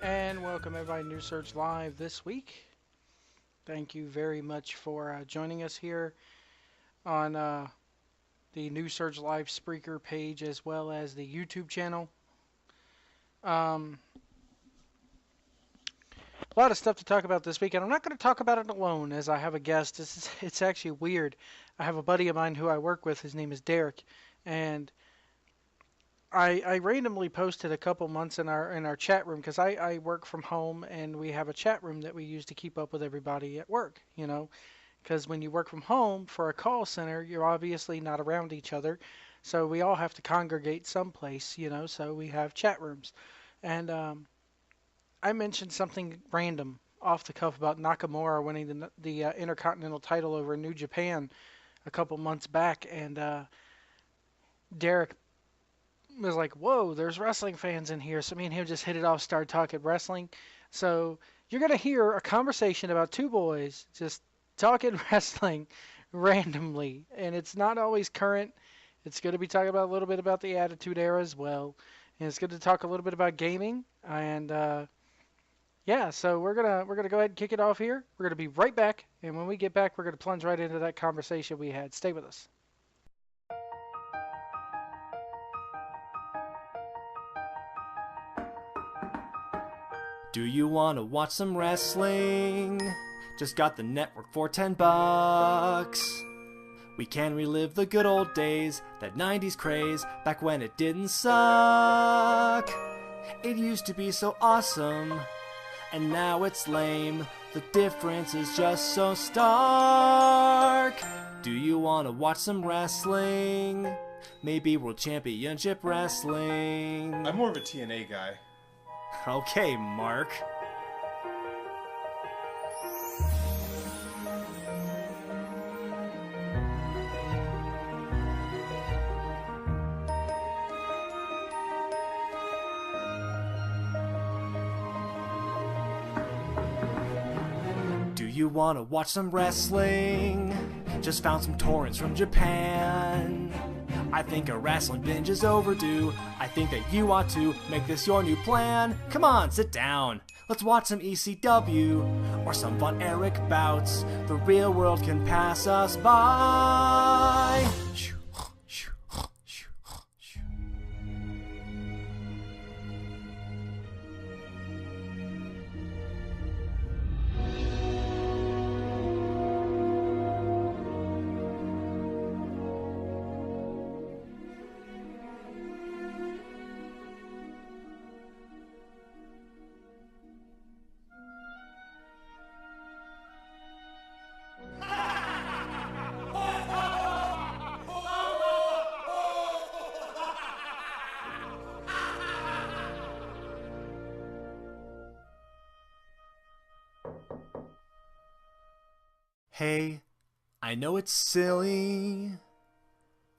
And welcome everybody to New Surge Live this week. Thank you very much for joining us here on the New Surge Live Spreaker page as well as the YouTube channel. Um, a lot of stuff to talk about this week, and I'm not going to talk about it alone as I have a guest. It's actually weird. I have a buddy of mine who I work with. His name is Derek, and I randomly posted a couple months in our chat room because I work from home and we have a chat room that we use to keep up with everybody at work, because when you work from home for a call center, you're obviously not around each other, so we all have to congregate someplace, so we have chat rooms. And I mentioned something random off the cuff about Nakamura winning the Intercontinental title over New Japan a couple months back, and Derek was like, whoa, there's wrestling fans in here. So me and him just hit it off, started talking wrestling. So you're going to hear a conversation about two boys just talking wrestling randomly. And it's not always current. It's going to be talking about a little bit about the Attitude Era as well. And it's going to talk a little bit about gaming. And yeah, so we're gonna go ahead and kick it off here. We're going to be right back. And when we get back, we're going to plunge right into that conversation we had. Stay with us. Do you want to watch some wrestling? Just got the network for $10. We can relive the good old days, that 90s craze, back when it didn't suck. It used to be so awesome, and now it's lame. The difference is just so stark. Do you want to watch some wrestling? Maybe World Championship Wrestling. I'm more of a TNA guy. Okay, Mark. Do you want to watch some wrestling? Just found some torrents from Japan. I think a wrestling binge is overdue. I think that you ought to make this your new plan. Come on, sit down. Let's watch some ECW or some Von Erich bouts. The real world can pass us by. Hey, I know it's silly.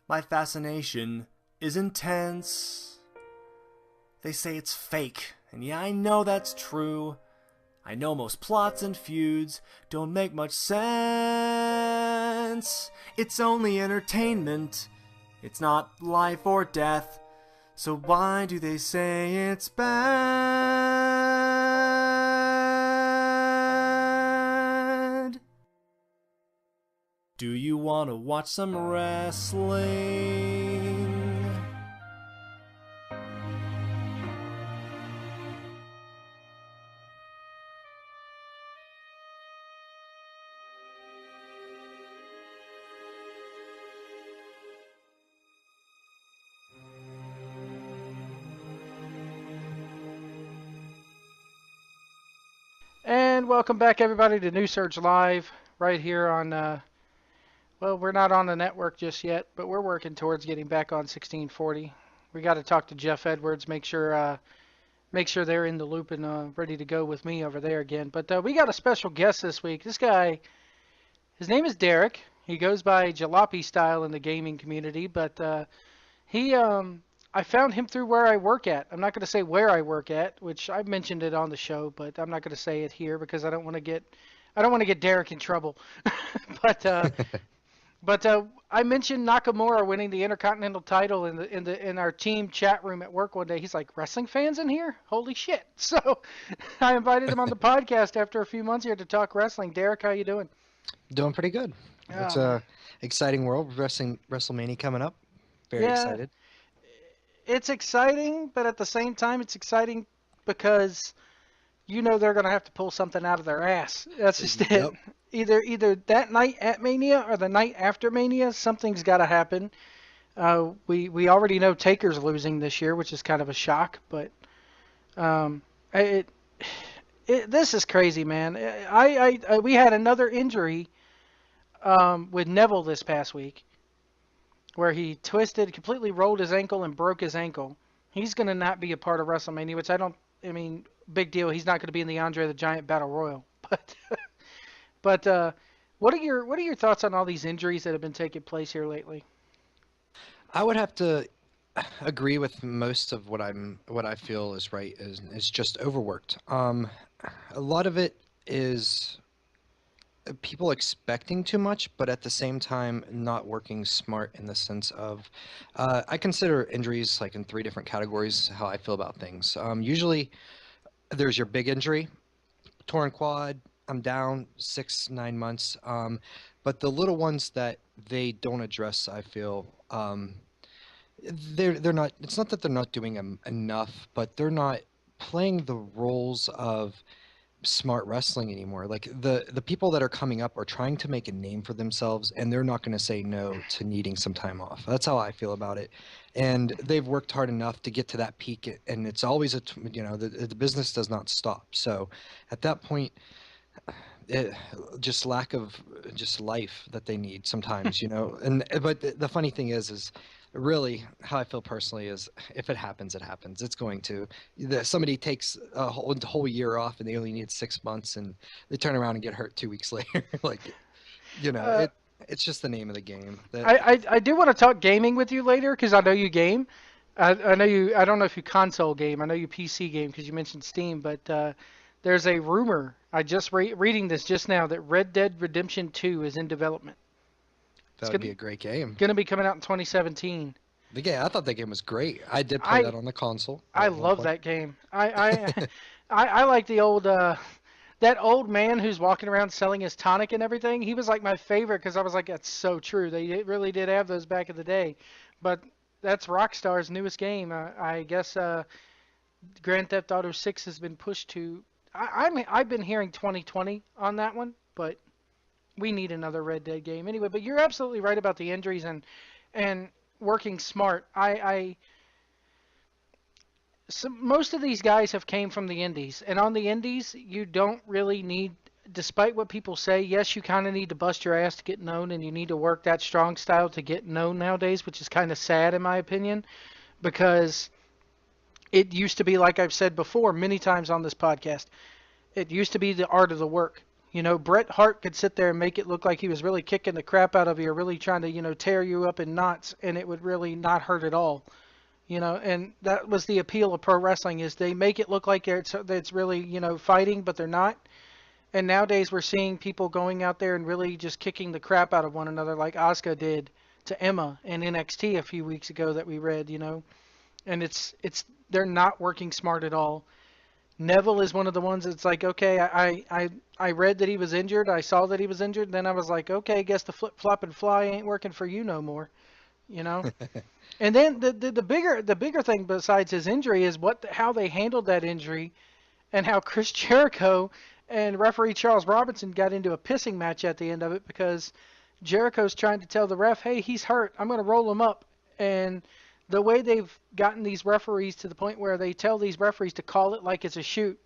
My fascination is intense. They say it's fake, and yeah, I know that's true. I know most plots and feuds don't make much sense. It's only entertainment. It's not life or death. So why do they say it's bad? Do you want to watch some wrestling? And welcome back, everybody, to New Surge Live, right here on, well, we're not on the network just yet, but we're working towards getting back on 1640. We got to talk to Jeff Edwards, make sure they're in the loop and ready to go with me over there again. But we got a special guest this week. This guy, his name is Derek. He goes by Jalopy Style in the gaming community, but I found him through where I work at. I'm not going to say where I work at, which I've mentioned it on the show, but I'm not going to say it here because I don't want to get Derek in trouble. But But I mentioned Nakamura winning the Intercontinental title in our team chat room at work one day. He's like, "Wrestling fans in here? Holy shit!" So I invited him on the podcast after a few months here to talk wrestling. Derek, how you doing? Doing pretty good. It's Oh man, a exciting world. WrestleMania coming up. Very yeah, excited. it's exciting, but at the same time, it's exciting because you know they're gonna have to pull something out of their ass. That's just it. Yep. Either that night at Mania or the night after Mania, something's got to happen. We already know Taker's losing this year, which is kind of a shock, but um, it, this is crazy, man. We had another injury with Neville this past week where he twisted, completely rolled his ankle and broke his ankle. He's going to not be a part of WrestleMania, which I don't. I mean, big deal. He's not going to be in the Andre the Giant Battle Royal, but but what are your thoughts on all these injuries that have been taking place here lately? I would have to agree with most of what I feel is right is just overworked. A lot of it is people expecting too much, but at the same time not working smart in the sense of I consider injuries like in three different categories. How I feel about things. Usually there's your big injury, torn quad. I'm down 6, 9 months. But the little ones that they don't address, I feel, they're not. It's not that they're not doing enough, but they're not playing the roles of smart wrestling anymore. Like the people that are coming up are trying to make a name for themselves, and they're not going to say no to needing some time off. That's how I feel about it. And they've worked hard enough to get to that peak, and it's always the business does not stop. So at that point it, just lack of just life that they need sometimes, and but the funny thing is really how I feel personally is if it happens, it happens. It's going to. Somebody takes a whole year off and they only need 6 months and they turn around and get hurt 2 weeks later. Like, Uh, it's just the name of the game. That I do want to talk gaming with you later because I know you game. I know you. I don't know if you console game. I know you PC game because you mentioned Steam. But there's a rumor. I just reading this just now that Red Dead Redemption 2 is in development. It's that would be a great game. gonna be coming out in 2017. The game, I thought that game was great. I did play I that on the console I at one love point. that game. I like the old that old man who's walking around selling his tonic and everything. He was like my favorite because I was like, that's so true. Really did have those back in the day. But that's Rockstar's newest game. I guess Grand Theft Auto 6 has been pushed to. I've been hearing 2020 on that one, but we need another Red Dead game anyway. But you're absolutely right about the injuries and working smart. So most of these guys have came from the indies, and on the indies, you don't really need, despite what people say, yes, you kind of need to bust your ass to get known, and you need to work that strong style to get known nowadays, which is kind of sad in my opinion, because it used to be, like I've said before many times on this podcast, it used to be the art of the work. You know, Bret Hart could sit there and make it look like he was really kicking the crap out of you, or really trying to, tear you up in knots, and it would really not hurt at all. And that was the appeal of pro wrestling is they make it look like it's really, fighting, but they're not. And nowadays we're seeing people going out there and really just kicking the crap out of one another like Asuka did to Emma in NXT a few weeks ago that we read. And it's they're not working smart at all. Neville is one of the ones that's like, okay, I read that he was injured, I saw that he was injured, then I was like, okay, I guess the flip flop and fly ain't working for you no more, you know. And then the bigger thing besides his injury is how they handled that injury and how Chris Jericho and referee Charles Robinson got into a pissing match at the end of it because Jericho's trying to tell the ref, "Hey, he's hurt. I'm going to roll him up." And the way they've gotten these referees to the point where they tell these referees to call it like it's a shoot.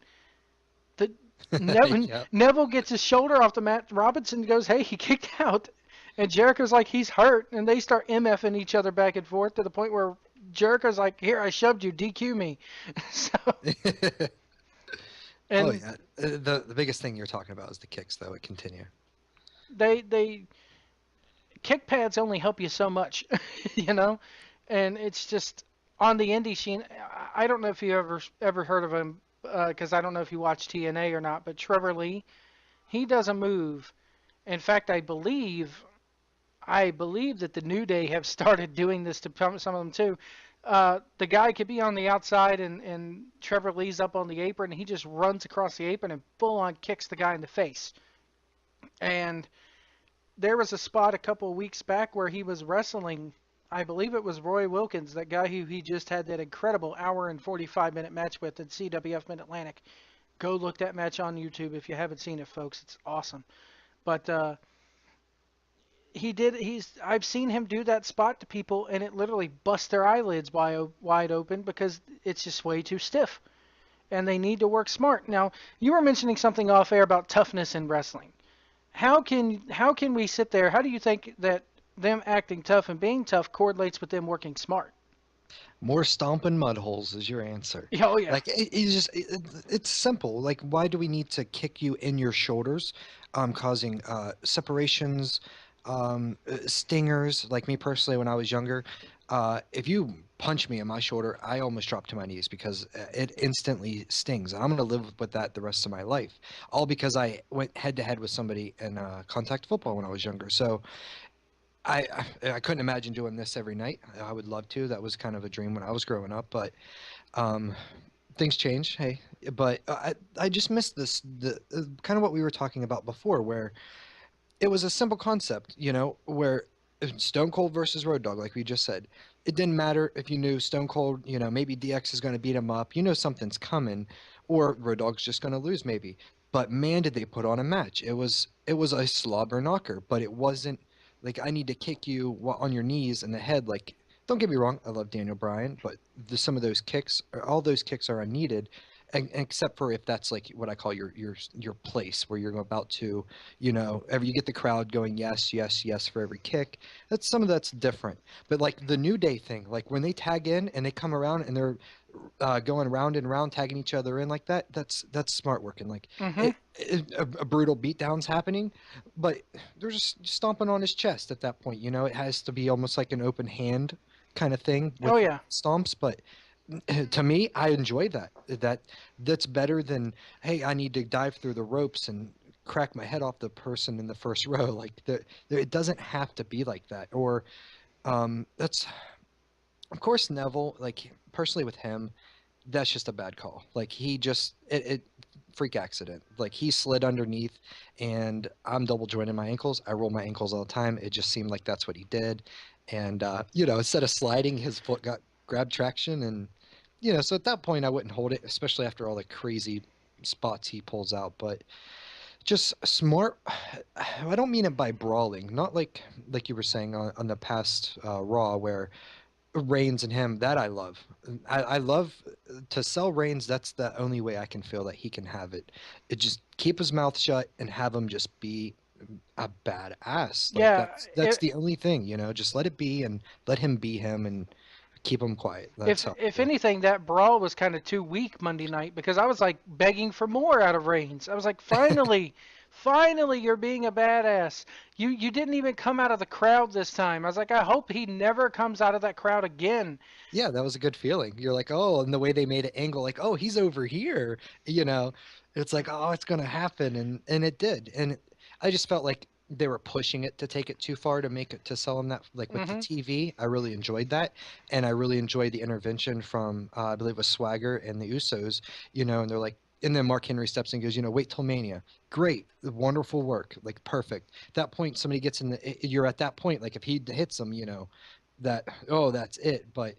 The Neville, Yep. Neville gets his shoulder off the mat. Robinson goes, "Hey, he kicked out." And Jericho's like, he's hurt. And they start MFing each other back and forth to the point where Jericho's like, here, I shoved you, DQ me. So, Oh and yeah. The biggest thing you're talking about is the kicks, though. It continue. they kick pads only help you so much, you know? And it's just on the indie scene. I don't know if you ever heard of him, because I don't know if you watch TNA or not, but Trevor Lee, he does a move. In fact, I believe I believe that the New Day have started doing this to some of them too. The guy could be on the outside and Trevor Lee's up on the apron and he just runs across the apron and full on kicks the guy in the face. And there was a spot a couple of weeks back where he was wrestling. I believe it was Roy Wilkins, that guy who he just had that incredible hour and 45-minute match with at CWF Mid Atlantic. Go look that match on YouTube if you haven't seen it, folks. It's awesome. But he did. I've seen him do that spot to people, and it literally busts their eyelids wide open because it's just way too stiff, and they need to work smart. Now, you were mentioning something off air about toughness in wrestling. How can we sit there? How do you think that them acting tough and being tough correlates with them working smart? More stomping mud holes is your answer. Yeah, oh yeah. Like it's simple. Like why do we need to kick you in your shoulders, causing separations, stingers? Like me personally, when I was younger, if you punch me in my shoulder, I almost drop to my knees because it instantly stings, and I'm gonna live with that the rest of my life. All because I went head to head with somebody in contact football when I was younger. So I couldn't imagine doing this every night. I would love to. That was kind of a dream when I was growing up, but um, things change. Hey, but I just missed the kind of what we were talking about before, where it was a simple concept, where Stone Cold versus Road Dogg, like we just said, it didn't matter if you knew Stone Cold, maybe DX is going to beat him up, something's coming, or Road Dogg's just going to lose maybe. But man, did they put on a match. It was a slobber knocker, but it wasn't like I need to kick you on your knees in the head. Like, don't get me wrong, I love Daniel Bryan, but some of those kicks, all those kicks are unneeded, except for if that's like what I call your place where you're about to, every you get the crowd going yes, yes, yes for every kick. That's some of that's different. But like the New Day thing, like when they tag in and they come around and they're going round and round, tagging each other in like that. That's smart working. Like Mhm. a brutal beatdown's happening, but they're just stomping on his chest at that point. It has to be almost like an open hand kind of thing Oh with yeah. stomps. But to me, I enjoy that. That's better than hey, I need to dive through the ropes and crack my head off the person in the first row. Like it doesn't have to be like that. Or that's of course Neville. Like personally with him, that's just a bad call. Like he just it freak accident. Like he slid underneath, and I'm double jointing my ankles. I roll my ankles all the time. It just seemed like that's what he did, and instead of sliding, his foot got grabbed traction, and so at that point I wouldn't hold it, especially after all the crazy spots he pulls out. But just smart. I don't mean it by brawling, not like you were saying on the past Raw where Reigns and him, that I love. I love to sell Reigns. That's the only way I can feel that he can have it. It just keep his mouth shut and have him just be a badass. Like Yeah. that's the only thing, Just let it be and let him be him and keep him quiet. That's If how I if feel. anything, that brawl was kind of too weak Monday night because I was like begging for more out of Reigns. I was like, finally, finally, you're being a badass. You didn't even come out of the crowd this time. I was like, I hope he never comes out of that crowd again. Yeah, that was a good feeling. You're like, oh, and the way they made it angle, like, oh, he's over here, you know. It's like, oh, it's gonna happen, and it did. And I just felt like they were pushing it to take it too far to make it to sell him that like with the Mhm. TV. I really enjoyed that, and I really enjoyed the intervention from I believe it was Swagger and the Usos, and they're like. And then Mark Henry steps in and goes, wait till Mania. Great, wonderful work, like perfect. That point, somebody gets in you're at that point, like if he hits them, that oh, that's it. But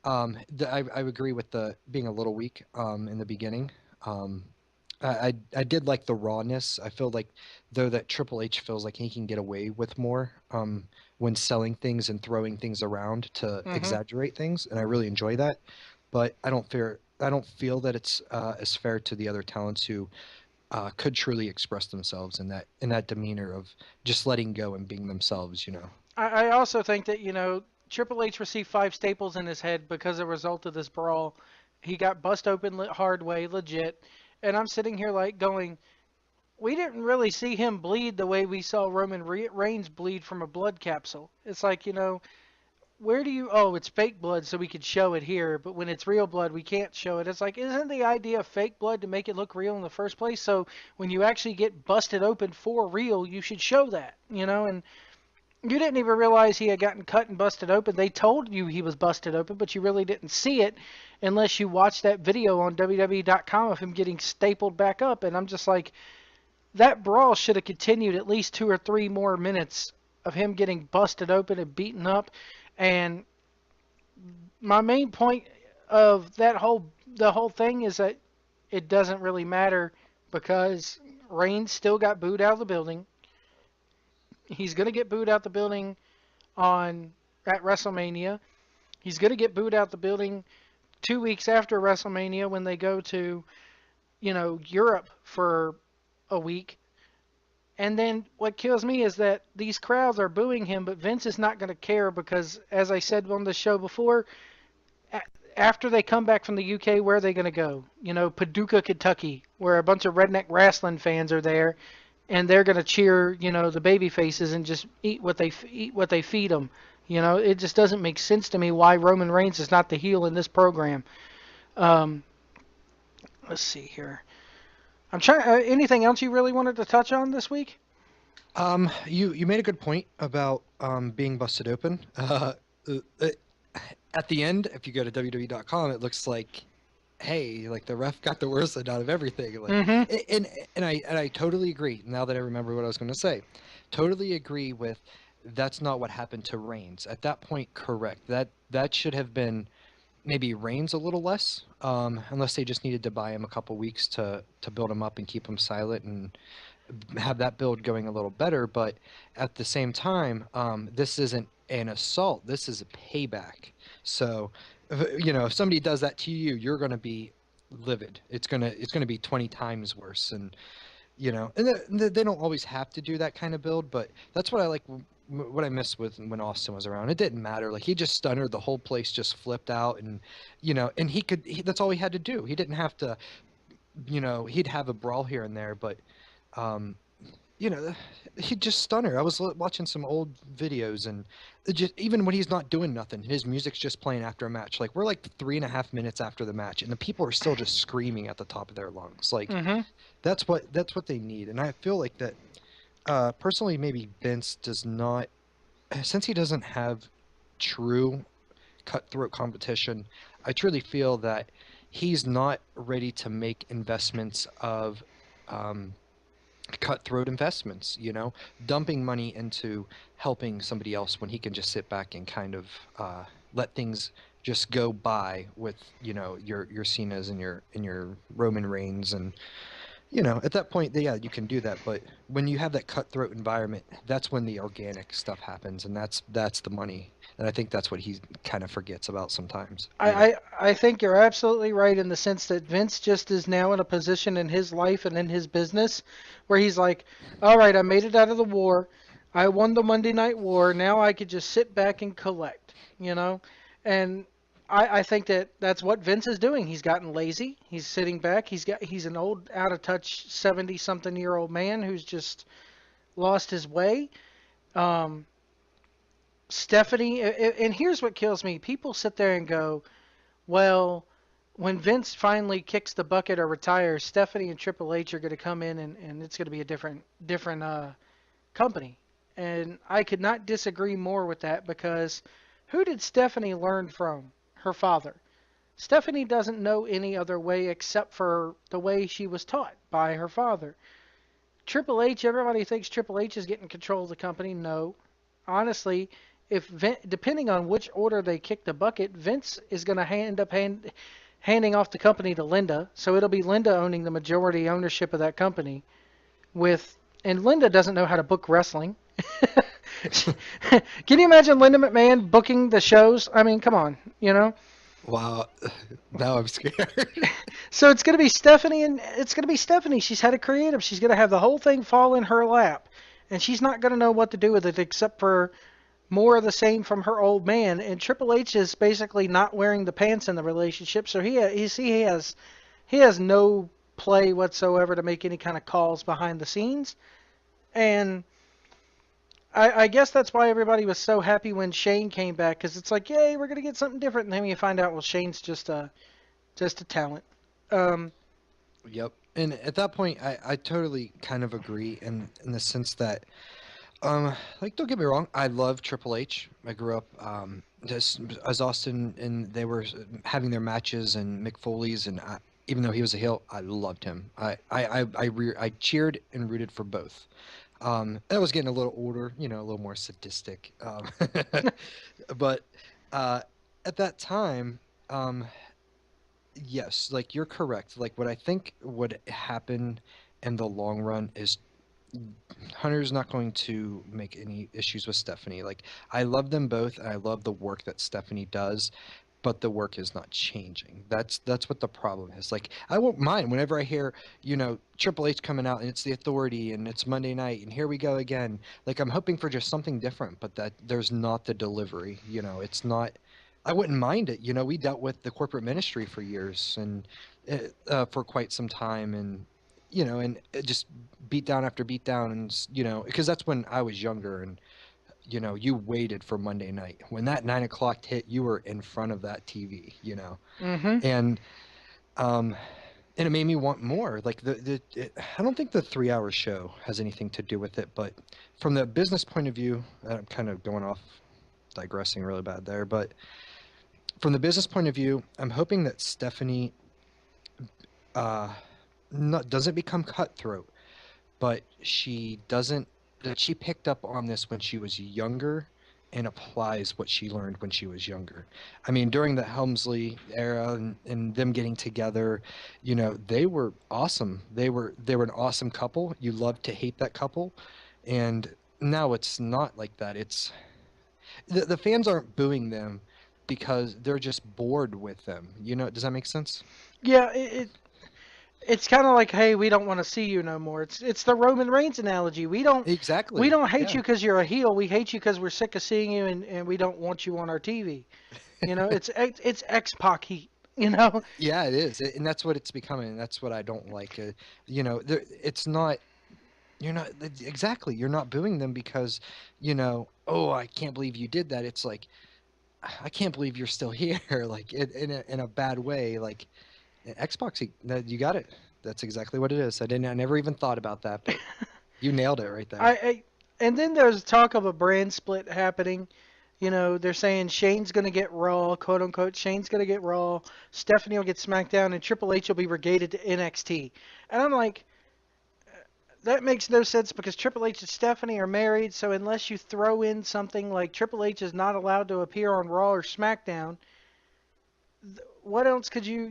I agree with the being a little weak in the beginning. Um, I did like the rawness. I feel like though that Triple H feels like he can get away with more when selling things and throwing things around to Mhm. exaggerate things, and I really enjoy that. But I don't feel that it's as fair to the other talents who could truly express themselves in that demeanor of just letting go and being themselves. I also think that Triple H received five staples in his head because as a result of this brawl. He got bust open hard way, legit. And I'm sitting here like going, we didn't really see him bleed the way we saw Roman Reigns bleed from a blood capsule. It's like, where do you, oh, it's fake blood so we could show it here, but when it's real blood, we can't show it. It's like, isn't the idea of fake blood to make it look real in the first place? So when you actually get busted open for real, you should show that, and You didn't even realize he had gotten cut and busted open. They told you he was busted open, but you really didn't see it unless you watched that video on WWE.com of him getting stapled back up. And I'm just like, that brawl should have continued at least 2 or 3 more minutes of him getting busted open and beaten up. And my main point of the whole thing is that it doesn't really matter because Reigns still got booed out of the building. He's gonna get booed out the building on at WrestleMania. He's gonna get booed out the building 2 weeks after WrestleMania when they go to Europe for a week. And then what kills me is that these crowds are booing him, but Vince is not going to care because, as I said on the show before, after they come back from the UK, where are they going to go? Paducah, Kentucky, where a bunch of redneck wrestling fans are there, and they're going to cheer, the baby faces and just eat what they feed them. It just doesn't make sense to me why Roman Reigns is not the heel in this program. Um, let's see here. I'm trying. Anything else you really wanted to touch on this week? You made a good point about being busted open. It, at the end, if you go to www.com, it looks like, hey, like the ref got the worst out of everything. Like, Mm-hmm. and I totally agree. Now that I remember what I was going to say, totally agree with. That's not what happened to Reigns at that point. Correct. That should have been maybe Reigns a little less, unless they just needed to buy him a couple weeks to build him up and keep him silent and have that build going a little better. But at the same time, this isn't an assault. This is a payback. So, if somebody does that to you, you're going to be livid. It's gonna be 20 times worse. And they don't always have to do that kind of build, but that's what I like. What I missed with when Austin was around, it didn't matter. Like he just stunned, the whole place just flipped out, and and that's all he had to do. He didn't have to, he'd have a brawl here and there, but um, you know, he just stun her. I was watching some old videos, and even when he's not doing nothing, his music's just playing after a match. Like we're like 3.5 minutes after the match, and the people are still just screaming at the top of their lungs. Like Mm-hmm. that's what they need. And I feel like that personally, maybe Vince does not, since he doesn't have true cutthroat competition. I truly feel that he's not ready to make investments of um, cutthroat investments, dumping money into helping somebody else when he can just sit back and kind of let things just go by with, your Cena's and your Roman Reigns. And at that point, yeah, you can do that. But when you have that cutthroat environment, that's when the organic stuff happens, and that's the money. And I think that's what he kind of forgets about sometimes. I think you're absolutely right in the sense that Vince just is now in a position in his life and in his business where he's like, all right, I made it out of the war. I won the Monday Night War. Now I could just sit back and collect, you know? And I think that that's what Vince is doing. He's gotten lazy. He's sitting back. He's an old, out of touch, 70-something-year-old man who's just lost his way. Um, Stephanie, and here's what kills me. People sit there and go, well, when Vince finally kicks the bucket or retires, Stephanie and Triple H are going to come in and it's going to be a different company. And I could not disagree more with that because who did Stephanie learn from? Her father. Stephanie doesn't know any other way except for the way she was taught by her father. Triple H, everybody thinks Triple H is getting control of the company. No. Honestly, if depending on which order they kick the bucket, Vince is going to handing off the company to Linda. So it'll be Linda owning the majority ownership of that company. And Linda doesn't know how to book wrestling. Can you imagine Linda McMahon booking the shows? I mean, come on, Wow, now I'm scared. So it's going to be Stephanie, and it's going to be Stephanie. She's had a creative. She's going to have the whole thing fall in her lap, and she's not going to know what to do with it except for more of the same from her old man. And Triple H is basically not wearing the pants in the relationship, so he has no play whatsoever to make any kind of calls behind the scenes. And I guess that's why everybody was so happy when Shane came back, because it's like, yay, we're gonna get something different. And then you find out, well, Shane's just a talent. Um, Yep. And at that point, I totally kind of agree in the sense that Like don't get me wrong, I love Triple H. I grew up just as Austin, and they were having their matches and Mick Foley's, and even though he was a heel, I loved him. I cheered and rooted for both. I was getting a little older, you know, a little more sadistic. But uh, at that time, um, yes, like you're correct. Like what I think would happen in the long run is Hunter's not going to make any issues with Stephanie. Like I love them both, and I love the work that Stephanie does, but the work is not changing. That's what the problem is. Like I won't mind whenever I hear, you know, Triple H coming out and it's the Authority and it's Monday night and here we go again. Like I'm hoping for just something different, but that there's not the delivery. You know, it's not. I wouldn't mind it. You know, we dealt with the corporate ministry for years and for quite some time, and you know, and it just beat down after beat down, and you know, because that's when I was younger, and you know, you waited for Monday night. When that 9 o'clock hit, you were in front of that TV, you know, Mm-hmm. and um, and it made me want more. Like I don't think the 3 hour show has anything to do with it, but from the business point of view, I'm kind of going off, digressing really bad there, but from the business point of view, I'm hoping that Stephanie uh, not doesn't become cutthroat, but she doesn't that she picked up on this when she was younger and applies what she learned when she was younger. I mean, during the Helmsley era and them getting together, you know, they were awesome. They were an awesome couple. You loved to hate that couple. And now it's not like that. It's the fans aren't booing them because they're just bored with them. You know, does that make sense? Yeah, it's kind of like, hey, we don't want to see you no more. It's the Roman Reigns analogy. We Exactly. don't hate Yeah. you because you're a heel. We hate you because we're sick of seeing you, and we don't want you on our TV. You know, it's X Pac heat. You know. Yeah, it is, and that's what it's becoming. And that's what I don't like. You know, it's not. You're not exactly. You're not booing them because, you know, oh, I can't believe you did that. It's like I can't believe you're still here. Like in a bad way. Like Xbox, you got it. That's exactly what it is. I never even thought about that, but you nailed it right there. I and then there's talk of a brand split happening. You know, they're saying Shane's going to get Raw, quote unquote. Shane's going to get Raw. Stephanie will get SmackDown, and Triple H will be regated to NXT. And I'm like, that makes no sense because Triple H and Stephanie are married. So unless you throw in something like Triple H is not allowed to appear on Raw or SmackDown, what else could you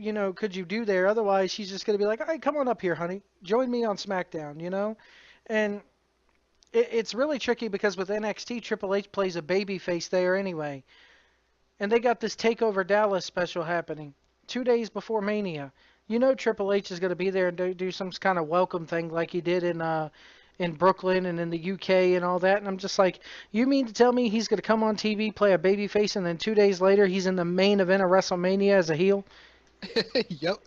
do there? Otherwise, she's just going to be like, all right, come on up here, honey. Join me on SmackDown, you know? And it's really tricky because with NXT, Triple H plays a baby face there anyway. And they got this Takeover Dallas special happening 2 days before Mania. You know Triple H is going to be there and do some kind of welcome thing like he did in Brooklyn and in the UK and all that. And I'm just like, you mean to tell me he's going to come on TV, play a baby face, and then 2 days later he's in the main event of WrestleMania as a heel? Yep.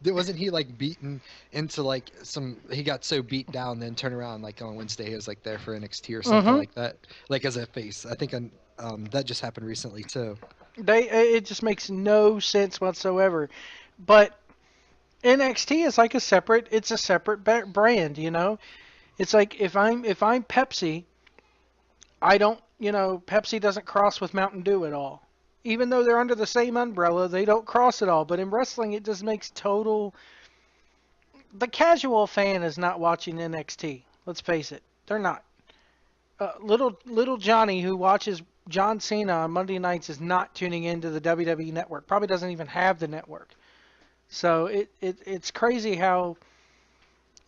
Wasn't he like beaten into like some? He got so beat down, then turn around like on Wednesday he was like there for NXT or something Mm-hmm. like that, like as a face. I think that just happened recently too. It just makes no sense whatsoever. But NXT is like it's a separate brand, you know. It's like if I'm Pepsi, I don't, Pepsi doesn't cross with Mountain Dew at all. Even though they're under the same umbrella, they don't cross at all. But in wrestling, it just makes total. The casual fan is not watching NXT. Let's face it, they're not. Little Johnny who watches John Cena on Monday nights is not tuning into the WWE network. Probably doesn't even have the network. So it's crazy how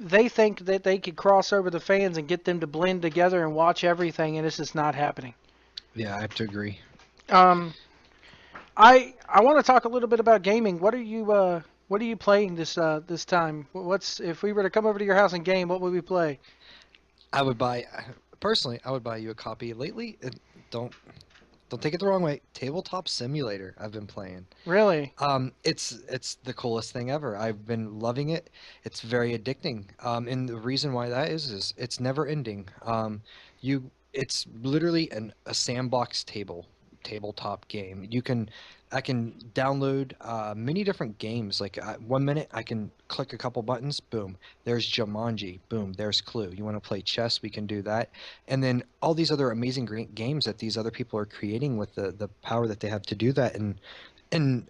they think that they could cross over the fans and get them to blend together and watch everything, and it's just not happening. Yeah, I have to agree. Um, I want to talk a little bit about gaming. What are you playing this time? What's if we were to come over to your house and game, what would we play? I would buy personally. I would buy you a copy. Lately, don't don't take it the wrong way. Tabletop Simulator. I've been playing. Really? It's the coolest thing ever. I've been loving it. It's very addicting. And the reason why that is it's never ending. It's literally a sandbox tabletop game. I can download many different games. Like 1 minute, I can click a couple buttons, boom, there's Jumanji, boom, there's Clue. You want to play chess, we can do that. And then all these other amazing great games that these other people are creating with the power that they have to do that. And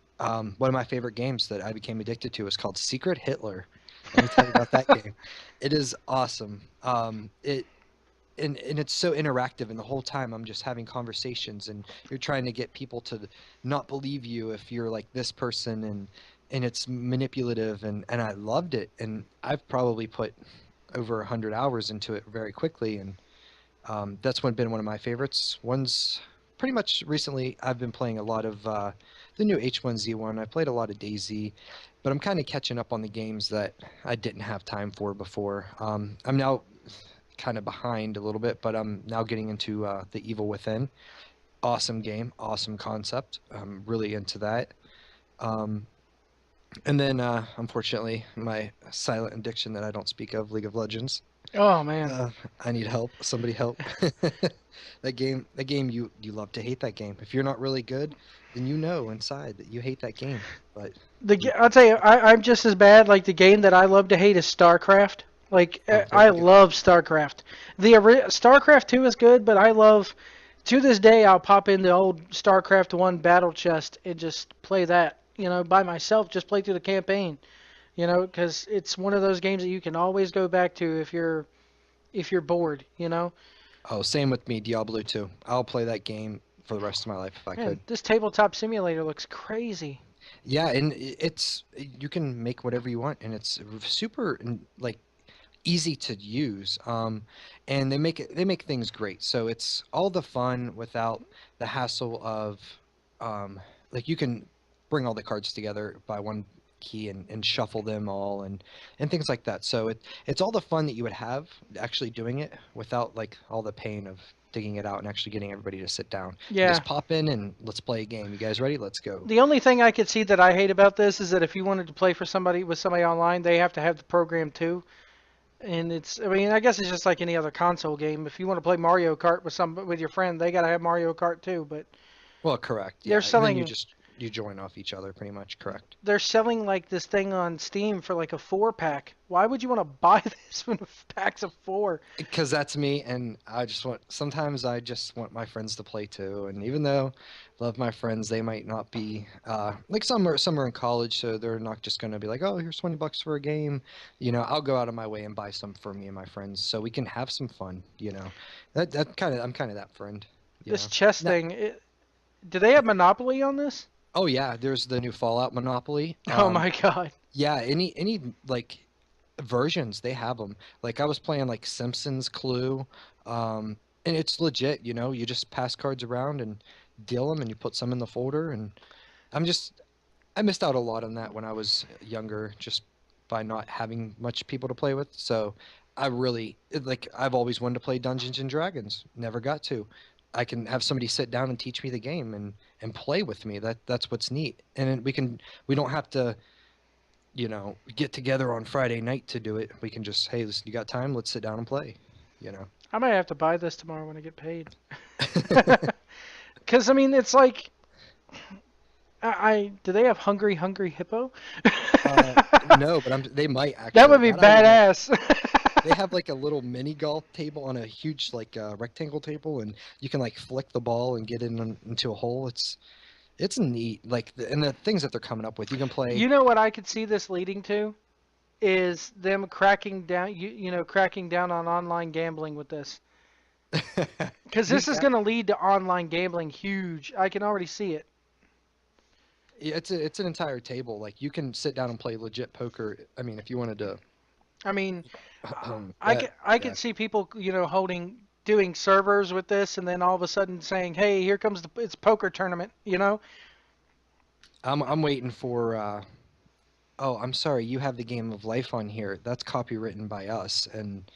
one of my favorite games that I became addicted to is called Secret Hitler. Let me tell you about that game. It is awesome. And it's so interactive, and the whole time I'm just having conversations, and you're trying to get people to not believe you if you're like this person, and it's manipulative, and I loved it, and I've probably put over 100 hours into it very quickly, and that's been one of my favorites. One's pretty much recently. I've been playing a lot of the new H1Z1. I played a lot of DayZ, but I'm kind of catching up on the games that I didn't have time for before. I'm now kind of behind a little bit, but I'm now getting into The Evil Within. Awesome game, awesome concept. I'm really into that. Um, and then, unfortunately, my silent addiction that I don't speak of, League of Legends. Oh man. Uh, I need help. Somebody help. That game, you love to hate that game. If you're not really good, then you know inside that you hate that game. But you, I'll tell you, I'm just as bad. Like the game that I love to hate is StarCraft. Like oh, there I we go. love StarCraft. StarCraft 2 is good, but I love to this day I'll pop in the old StarCraft 1 battle chest and just play that. By myself, just play through the campaign. Because it's one of those games that you can always go back to if you're bored. Oh, same with me, Diablo 2. I'll play that game for the rest of my life if I Man, could. this tabletop simulator looks crazy. Yeah, and it's you can make whatever you want, and it's super like easy to use. And they make things great. So it's all the fun without the hassle of like you can bring all the cards together by one key and shuffle them all and things like that. So it's all the fun that you would have actually doing it without like all the pain of digging it out and actually getting everybody to sit down. You Yeah. just pop in and let's play a game. You guys ready? Let's go. The only thing I could see that I hate about this is that if you wanted to play for somebody with somebody online, they have to have the program too. And I mean, I guess it's just like any other console game. If you want to play Mario Kart with your friend, they gotta have Mario Kart too. But Well, correct. they're Yeah. And then selling you join off each other pretty much, correct. they're selling like this thing on Steam for like a 4 pack. Why would you want to buy this when packs of four? Because that's me, and sometimes I just want my friends to play too. And even though I love my friends, they might not be like some are in college, so they're not just gonna be like, oh, here's $20 for a game. I'll go out of my way and buy some for me and my friends so we can have some fun. I'm kind of that friend. You This know. chess Now, thing. Do they have Monopoly on this? oh yeah, there's the new Fallout Monopoly. Oh my God. Yeah, any like versions they have them. Like I was playing like Simpsons Clue, and it's legit. You just pass cards around and deal them, and you put some in the folder. And I'm just I missed out a lot on that when I was younger, just by not having much people to play with. So I've always wanted to play Dungeons and Dragons, never got to. I can have somebody sit down and teach me the game and play with me. That's what's neat. And then we don't have to get together on Friday night to do it. We can just, hey, listen, you got time? Let's sit down and play, you know. I might have to buy this tomorrow when I get paid. Because I mean, it's like do they have Hungry Hungry Hippo? No, but they might That actually. would be That I don't know. badass. They have like a little mini golf table on a huge like rectangle table, and you can like flick the ball and get into a hole. It's neat. Like and the things that they're coming up with, you can play. You know what I could see this leading to is them cracking down, cracking down on online gambling with this. Because this is Yeah, going to lead to online gambling huge. I can already see it. it's an entire table. Like you can sit down and play legit poker. I mean, if you wanted to, I mean, I that could I yeah. could see people, doing servers with this, and then all of a sudden saying, "Hey, here comes it's poker tournament." I'm waiting for. Oh, I'm sorry. You have the Game of Life on here. That's copywritten by us and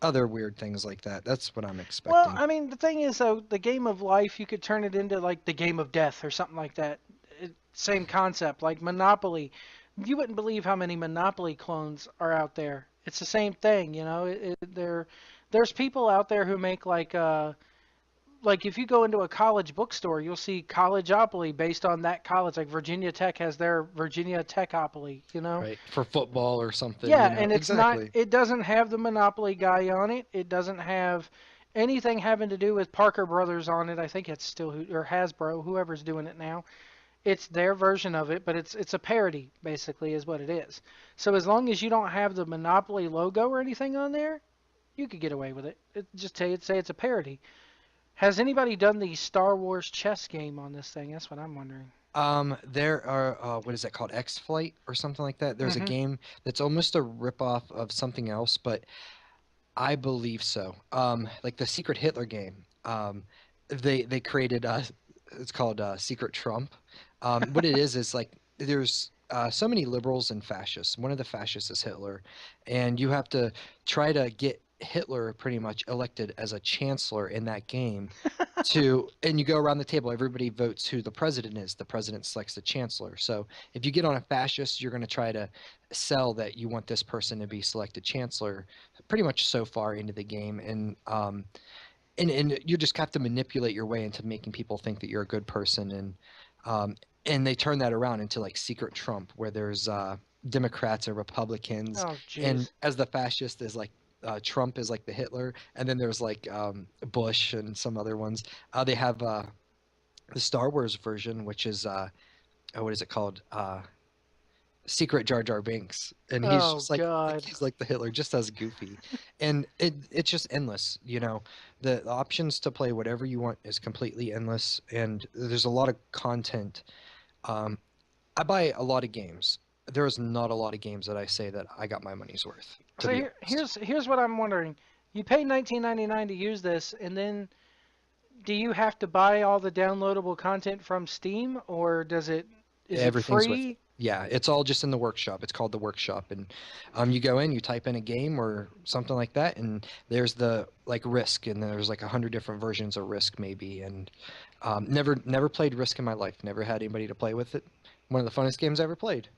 other weird things like that. That's what I'm Well, expecting. I mean, the thing is, though, the game of life, you could turn it into like the game of death or something like that. Same concept, like Monopoly. You wouldn't believe how many Monopoly clones are out there. It's the same thing. There's people out there who make like if you go into a college bookstore, you'll see collegeopoly based on that college. Like Virginia Tech has their Virginia Techopoly, you know? Right. For football or something, Yeah, and it's not. Exactly. It doesn't have the Monopoly guy on it. It doesn't have anything having to do with Parker Brothers on it. I think it's still or Hasbro, whoever's doing it now. It's their version of it, but it's a parody basically is what it is. So as long as you don't have the Monopoly logo or anything on there, you could get away with it. Just say it's a parody. Has anybody done the Star Wars chess game on this thing? That's what I'm wondering. There are what is that called? X Flight or something like that. There's a Hmm. game that's almost a ripoff of something else, but I believe so. Like the Secret Hitler game. They created it's called Secret Trump. What it is like there's so many liberals and fascists. One of the fascists is Hitler, and you have to try to get Hitler pretty much elected as a chancellor in that game. And you go around the table, everybody votes who the president is. The president selects the chancellor. So if you get on a fascist, you're going to try to sell that you want this person to be selected chancellor pretty much so far into the game. And you just have to manipulate your way into making people think that you're a good person. And they turn that around into like Secret Trump, where there's Democrats and Republicans, Oh, and jeez. as the fascist is like Trump is like the Hitler, and then there's like Bush and some other ones. They have the Star Wars version, which is what is it called? Secret Jar Jar Binks, and he's Oh just like God. he's like the Hitler, just as goofy, and it's just endless. The options to play whatever you want is completely endless, and there's a lot of content. Um, I buy a lot of games. There is not a lot of games that I say that I got my money's worth, to So be honest. here's what I'm wondering. You pay 19.99 to use this, and then do you have to buy all the downloadable content from Steam, or is it Everything's with it. free? Yeah, it's all just in the workshop. It's called the workshop, and you go in, you type in a game or something like that, and there's the like Risk, and there's like 100 different versions of Risk maybe, and never played Risk in my life. Never had anybody to play with it. One of the funnest games I ever played.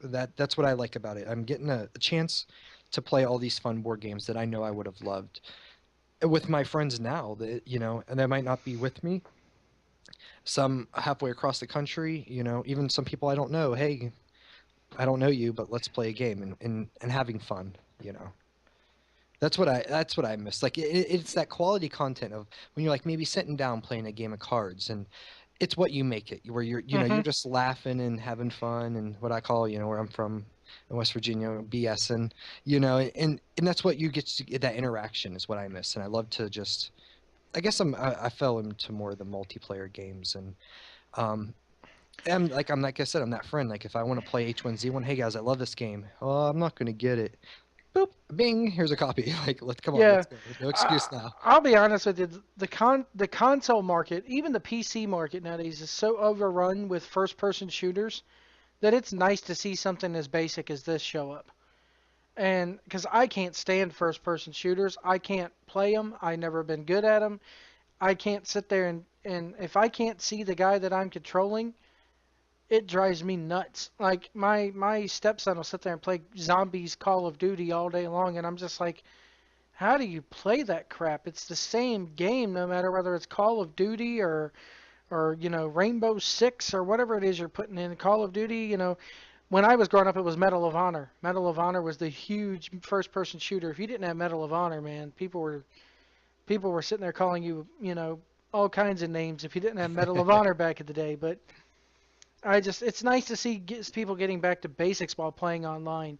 That's what I like about it. I'm getting a chance to play all these fun board games that I know I would have loved with my friends now. And they might not be with me, some halfway across the country, even some people I don't know. Hey, I don't know you, but let's play a game and having fun, you know. That's what I miss. Like it's that quality content of when you're like maybe sitting down playing a game of cards, and it's what you make it, where you're Mm-hmm. just laughing and having fun, and what I call, where I'm from in West Virginia, BS, and that's what you get to get. That interaction is what I miss, and I love to just. I guess I fell into more of the multiplayer games, and um, I'm like I said, I'm that friend. Like if I want to play H1Z1, hey guys, I love this game. Oh, I'm not gonna get it. Boop, bing, here's a copy. Like let's come on, Yeah. let's go. No excuse now. I'll be honest with you. The console market, even the PC market nowadays, is so overrun with first-person shooters that it's nice to see something as basic as this show up. And because I can't stand first-person shooters, I can't play them. I never been good at them. I can't sit there and if I can't see the guy that I'm controlling, it drives me nuts. Like my stepson will sit there and play zombies Call of Duty all day long, and I'm just like, how do you play that crap? It's the same game no matter whether it's Call of Duty or Rainbow Six or whatever it is you're putting in Call of Duty. When I was growing up, it was Medal of Honor. Medal of Honor was the huge first-person shooter. If you didn't have Medal of Honor, man, people were sitting there calling you, all kinds of names if you didn't have Medal of Honor back in the day. But it's nice to see people getting back to basics while playing online.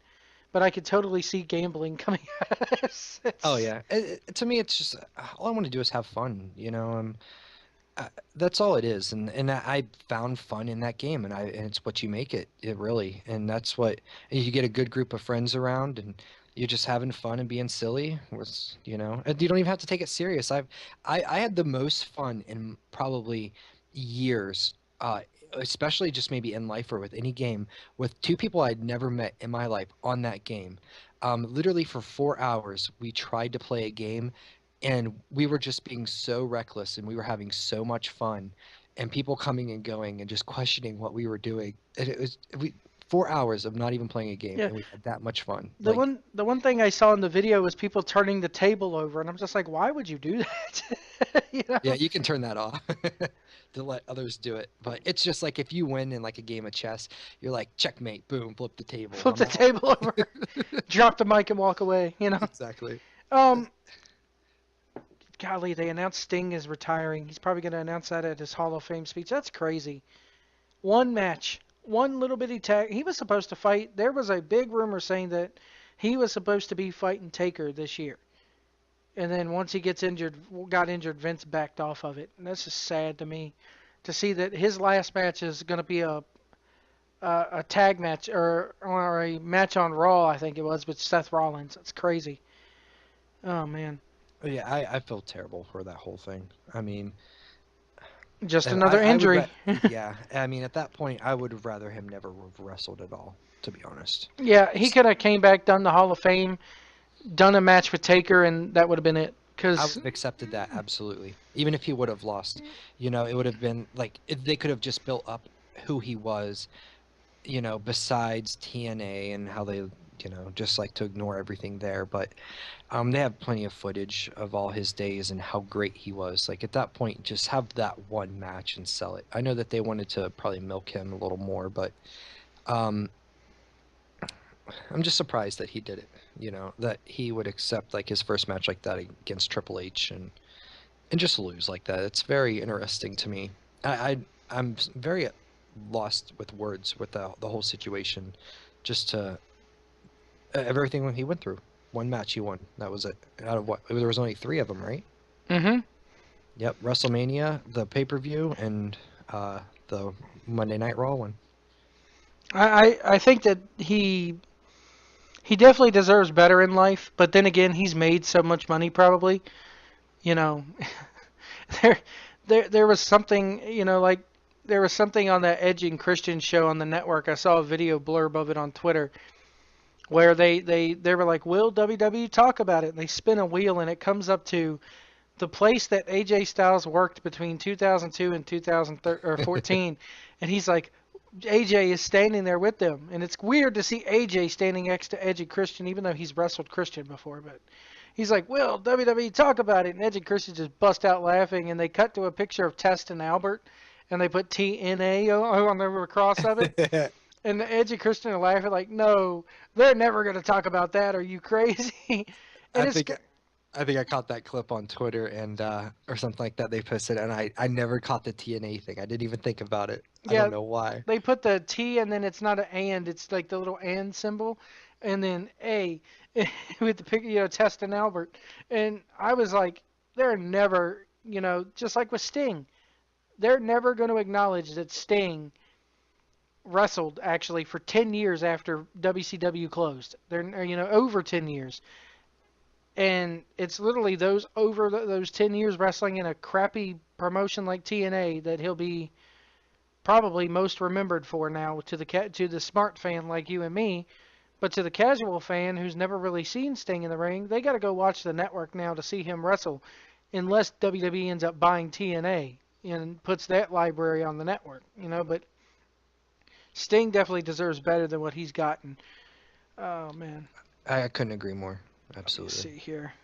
But I could totally see gambling coming out of this. Oh yeah, to me, it's just all I want to do is have fun. That's all it is, and I found fun in that game, and it's what you make it really, and that's what and you get a good group of friends around, and you're just having fun and being silly. And you don't even have to take it serious. I had the most fun in probably years, especially just maybe in life or with any game, with two people I'd never met in my life on that game. Literally for 4 hours, we tried to play a game and we were just being so reckless and we were having so much fun and people coming and going and just questioning what we were doing, and it was we 4 hours of not even playing a game, Yeah, and we had that much fun. the Like, one thing I saw in the video was people turning the table over, and I'm just like, why would you do that? You yeah, know, you can turn that off to let others do it. But it's just like if you win in like a game of chess, you're like checkmate, boom, flip the table. flip I'm the out. table over, drop the mic, and walk away. Exactly. Um, golly, they announced Sting is retiring. He's probably going to announce that at his Hall of Fame speech. That's crazy. One match, one little bitty tag. He was supposed to fight. There was a big rumor saying that he was supposed to be fighting Taker this year. And then once he got injured, Vince backed off of it. And that's just sad to me to see that his last match is going to be a tag match or a match on Raw, I think it was, with Seth Rollins. That's crazy. Oh man, Yeah, I feel terrible for that whole thing. I mean, just and another I would, injury. yeah, I mean, at that point, I would rather him never have wrestled at all, to be honest. Yeah, he could have came back, done the Hall of Fame, done a match with Taker, and that would have been it. I would Cause have accepted that absolutely. Even if he would have lost, it would have been like if they could have just built up who he was, besides TNA and how they, just like to ignore everything there. But they have plenty of footage of all his days and how great he was. Like at that point, just have that one match and sell it. I know that they wanted to probably milk him a little more, but um, I'm just surprised that he did it. That he would accept like his first match like that against Triple H and just lose like that. It's very interesting to me. I'm very lost with words with the whole situation, just to everything he went through. One match he won. That was it. Out of what? There was only three of them, right? hmm Yep. WrestleMania, the pay-per-view, and the Monday Night Raw one. I think that he definitely deserves better in life, but then again, he's made so much money probably. You know, there there was something, like there was something on that Edge and Christian show on the network. I saw a video blurb of it on Twitter where they were like, "Will WWE talk about it?" And they spin a wheel and it comes up to the place that AJ Styles worked between 2002 and 2014, and he's like, AJ is standing there with them, and it's weird to see AJ standing next to Edge and Christian, even though he's wrestled Christian before. But he's like, "Will WWE talk about it?" And Edge and Christian just bust out laughing, and they cut to a picture of Test and Albert, and they put TNA on the across of it. And Edge and Christian are laughing like, "No, they're never going to talk about that. Are you crazy?" I And it's think I think I caught that clip on Twitter and or something like that they posted, and I never caught the TNA thing. I didn't even think about it. I don't yeah, know why. they put the T and then it's not an and, it's like the little and symbol, and then A with the pic, Test and Albert. And I was like, they're never, just like with Sting, they're never going to acknowledge that Sting wrestled actually for 10 years after WCW closed. They're, over 10 years. And it's literally those 10 years wrestling in a crappy promotion like TNA that he'll be probably most remembered for now to the smart fan like you and me, but to the casual fan who's never really seen Sting in the ring, they got to go watch the network now to see him wrestle, unless WWE ends up buying TNA and puts that library on the network, But Sting definitely deserves better than what he's gotten. Oh man, I couldn't agree more. let me Absolutely. see here.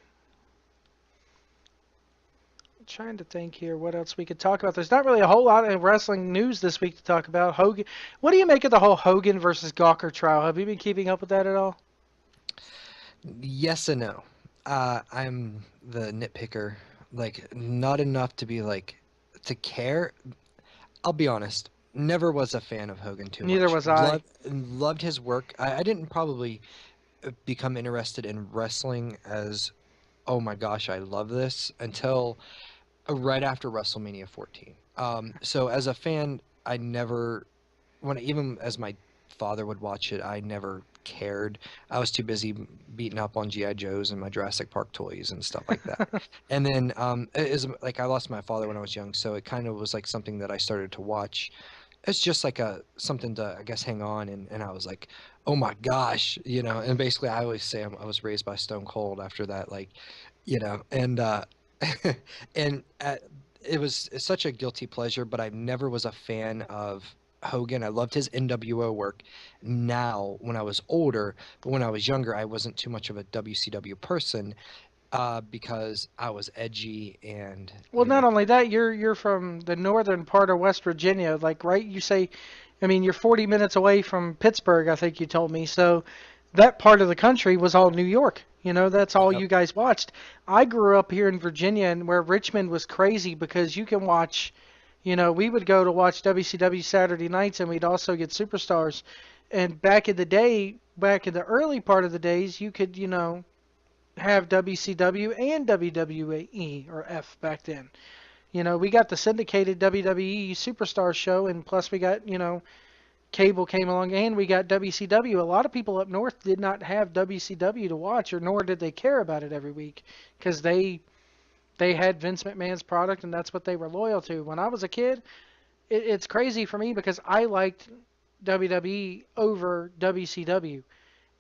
Trying to think here what else we could talk about. There's not really a whole lot of wrestling news this week to talk about. Hogan, what do you make of the whole Hogan versus Gawker trial? Have you been keeping up with that at all? Yes and no. I'm the nitpicker. Like, not enough to be like to care. I'll be honest. Never was a fan of Hogan too Neither much. was I. Loved his work. I didn't probably become interested in wrestling as, oh my gosh, I love this until right after WrestleMania 14. So as a fan, I never, even as my father would watch it, I never cared. I was too busy beating up on GI Joes and my Jurassic Park toys and stuff like that. And then it is like I lost my father when I was young, so it kind of was like something that I started to watch. It's just like a something to I guess hang on, and I was like, oh my gosh, and basically I always say I was raised by Stone Cold after that, like, and and it was such a guilty pleasure, but I never was a fan of Hogan. I loved his NWO work. Now, when I was older, but when I was younger, I wasn't too much of a WCW person because I was edgy and, Well, not only that, you're from the northern part of West Virginia, like right? You say, I mean, you're 40 minutes away from Pittsburgh, I think you told me. So that part of the country was all New York. You know, that's all yep. you guys watched. I grew up here in Virginia, and where Richmond was crazy because you can watch. You know, we would go to watch WCW Saturday nights, and we'd also get Superstars. And back in the day, back in the early part of the days, you could, have WCW and WWE or F back then. You know, we got the syndicated WWE Superstar show, and plus we got, cable came along, and we got WCW. A lot of people up north did not have WCW to watch, or nor did they care about it every week, because they had Vince McMahon's product, and that's what they were loyal to. When I was a kid, it's crazy for me because I liked WWE over WCW.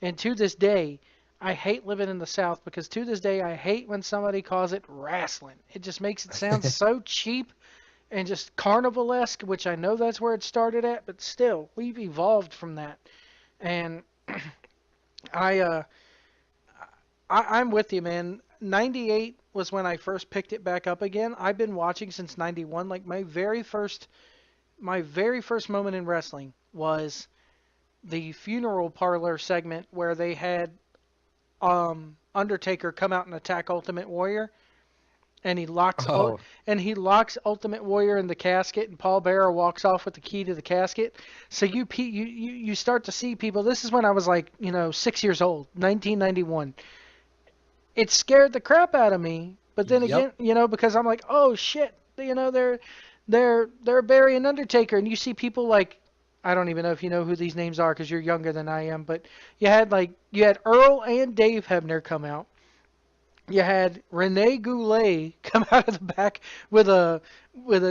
And to this day, I hate living in the South because to this day, I hate when somebody calls it wrestling. It just makes it sound so cheap and just carnivalesque, which I know that's where it started at, but still, we've evolved from that. And I, uh, I'm with you, man. 98 was when I first picked it back up again. I've been watching since 91. Like my very first moment in wrestling was the funeral parlor segment where they had Undertaker come out and attack Ultimate Warrior, and Oh, he locks Ultimate Warrior in the casket, and Paul Bearer walks off with the key to the casket. So you start to see people. This is when I was like 6 years old, 1991. It scared the crap out of me, but then yep. again, because I'm like, oh shit, they're burying Undertaker, and you see people like, I don't even know if you know who these names are because you're younger than I am, but you had Earl and Dave Hebner come out. You had Rene Goulet come out of the back with a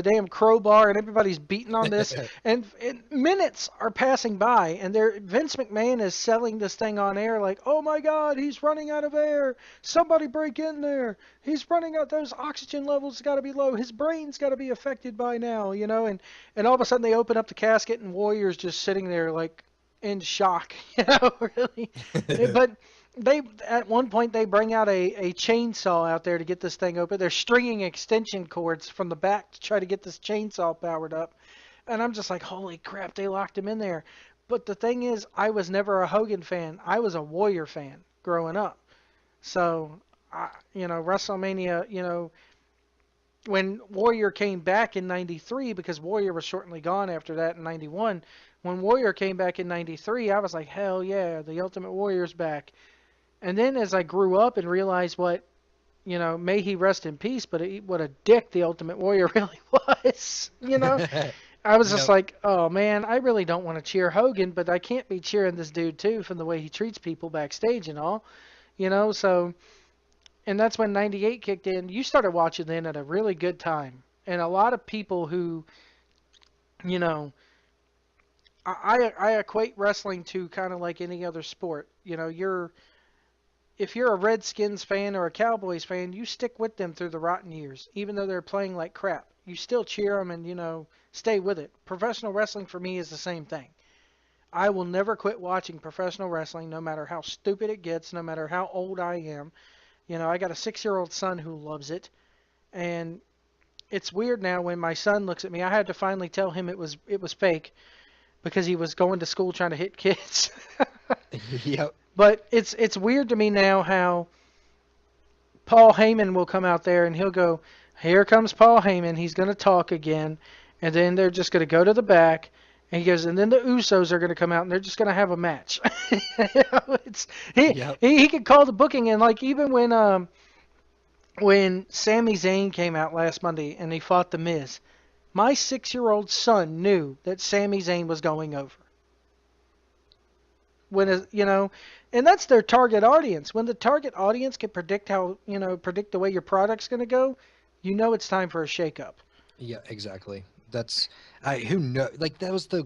damn crowbar, and everybody's beating on this, and minutes are passing by, and Vince McMahon is selling this thing on air like, oh my God, he's running out of air, somebody break in there, he's running out, those oxygen levels got to be low, his brain's got to be affected by now, and all of a sudden they open up the casket, and Warrior's just sitting there like in shock, really. But at one point they bring out a chainsaw out there to get this thing open. They're stringing extension cords from the back to try to get this chainsaw powered up. And I'm just like, holy crap, they locked him in there. But the thing is, I was never a Hogan fan. I was a Warrior fan growing up. So, WrestleMania, when Warrior came back in 93, because Warrior was shortly gone after that in 91, when Warrior came back in 93, I was like, hell yeah, the Ultimate Warrior's back. And then as I grew up and realized may he rest in peace, but what a dick the Ultimate Warrior really was. I was just Yep. like, oh man, I really don't want to cheer Hogan, but I can't be cheering this dude too from the way he treats people backstage and all. So, and that's when 98 kicked in. You started watching then at a really good time. And a lot of people who, you know, I equate wrestling to kind of like any other sport. If you're a Redskins fan or a Cowboys fan, you stick with them through the rotten years, even though they're playing like crap. You still cheer them and stay with it. Professional wrestling for me is the same thing. I will never quit watching professional wrestling, no matter how stupid it gets, no matter how old I am. I got a 6-year-old son who loves it, and it's weird now when my son looks at me. I had to finally tell him it was fake because he was going to school trying to hit kids. Yep. But it's weird to me now how Paul Heyman will come out there and he'll go, "Here comes Paul Heyman. He's going to talk again," and then they're just going to go to the back. And he goes, and then the Usos are going to come out and they're just going to have a match. It's Yep. he could call the booking, and like even when Sami Zayn came out last Monday and he fought the Miz, my 6-year-old son knew that Sami Zayn was going over. And that's their target audience. When the target audience can predict the way your product's going to go, it's time for a shakeup. Yeah, exactly. That's I who know like that was the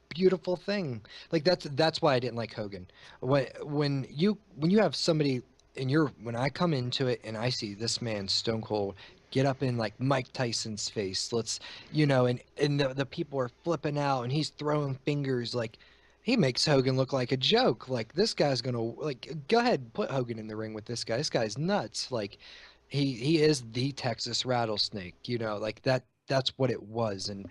beautiful thing. Like that's why I didn't like Hogan. When you have somebody when I come into it and I see this man Stone Cold get up in like Mike Tyson's face. Let's, and the people are flipping out and he's throwing fingers like he makes Hogan look like a joke. Like this guy's gonna like go ahead put Hogan in the ring with this guy. This guy's nuts. Like he is the Texas rattlesnake, like that's what it was. And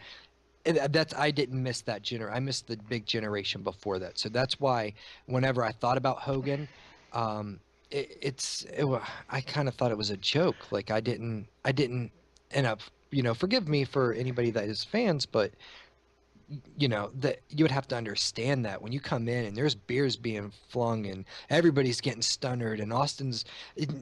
that's I didn't miss that I missed the big generation before that. So that's why whenever I thought about Hogan, um, I kind of thought it was a joke. Like I didn't end up, forgive me for anybody that is fans, but that you would have to understand that when you come in and there's beers being flung and everybody's getting stunnered and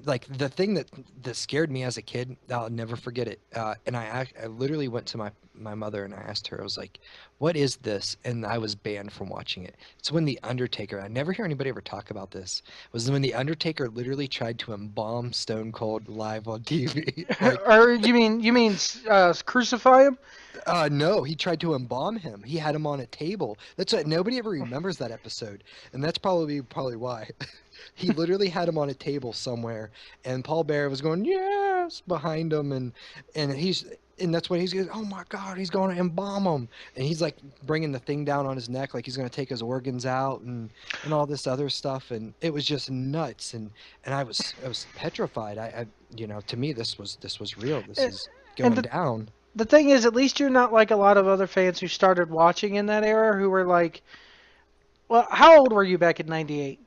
like the thing that scared me as a kid, I'll never forget it. And I literally went to my mother and I asked her, I was like, what is this? And I was banned from watching it. It's when the Undertaker, I never hear anybody ever talk about this, was when the Undertaker literally tried to embalm Stone Cold live on TV. Like, Or you mean crucify him? no, he tried to embalm him. He had him on a table. That's what nobody ever remembers that episode, and that's probably why. He literally had him on a table somewhere, and Paul Bearer was going yes behind him, and that's what he's going. Oh my God, he's going to embalm him, and he's like bringing the thing down on his neck, like he's going to take his organs out, and all this other stuff, and it was just nuts, and I was petrified. To me this was real. This And, is and going down. the thing is, at least you're not like a lot of other fans who started watching in that era who were like, well, how old were you back in '98?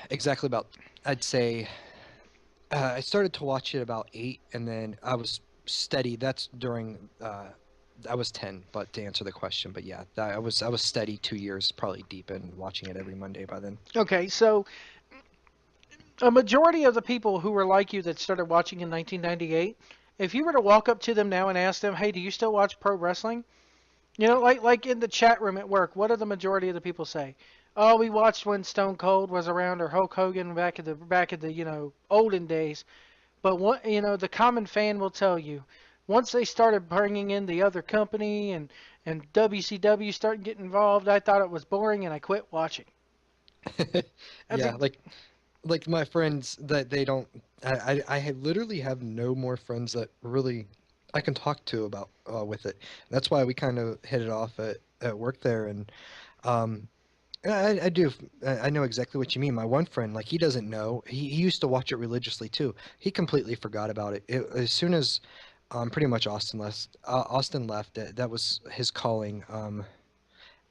Exactly about, I'd say, I started to watch it about 8, and then I was steady. That's during, I was 10, but to answer the question, but yeah, I was steady 2 years, probably deep in watching it every Monday by then. Okay, so a majority of the people who were like you that started watching in 1998, if you were to walk up to them now and ask them, "Hey, do you still watch pro wrestling?" like in the chat room at work, what do the majority of the people say? Oh, we watched when Stone Cold was around or Hulk Hogan back in the olden days. But what the common fan will tell you, once they started bringing in the other company and WCW started getting involved, I thought it was boring and I quit watching. That's Yeah, a, like my friends that they don't, literally have no more friends that really I can talk to about with it. That's why we kind of hit it off at work there, and um, I do. I know exactly what you mean. My one friend, like he doesn't know. He used to watch it religiously too. He completely forgot about it. As soon as pretty much Austin left. That was his calling.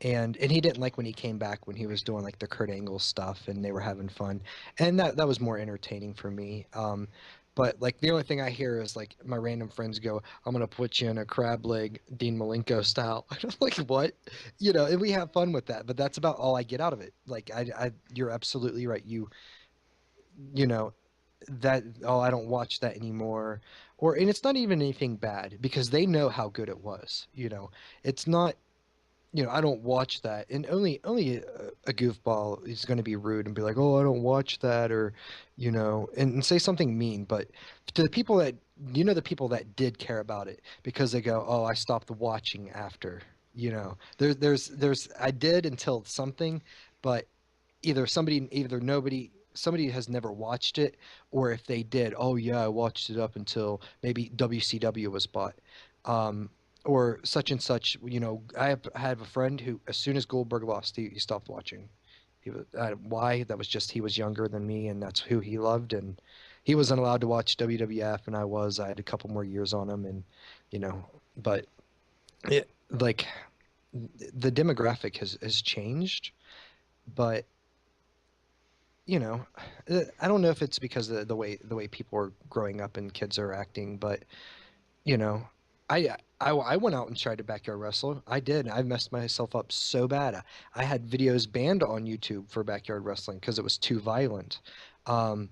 And he didn't like when he came back when he was doing like the Kurt Angle stuff and they were having fun, and that was more entertaining for me. But like the only thing I hear is like my random friends go, "I'm gonna put you in a crab leg, Dean Malenko style." I'm like, what? And we have fun with that, but that's about all I get out of it. Like you're absolutely right. You know, that oh, I don't watch that anymore, and it's not even anything bad because they know how good it was. It's not I don't watch that, and only a goofball is going to be rude and be like, "Oh, I don't watch that," or and say something mean. But to the people that the people that did care about it because they go, "Oh, I stopped watching after." There's I did until something, but either nobody somebody has never watched it, or if they did, oh yeah, I watched it up until maybe WCW was bought, um, or such and such. I have a friend who, as soon as Goldberg lost, he stopped watching. He was why? That was just he was younger than me, and that's who he loved, and he wasn't allowed to watch WWF, and I was. I had a couple more years on him, and but it like the demographic has changed, but you know, I don't know if it's because of the way people are growing up and kids are acting, but you know, I went out and tried to backyard wrestle. I did. I messed myself up so bad. I had videos banned on YouTube for backyard wrestling because it was too violent. Um,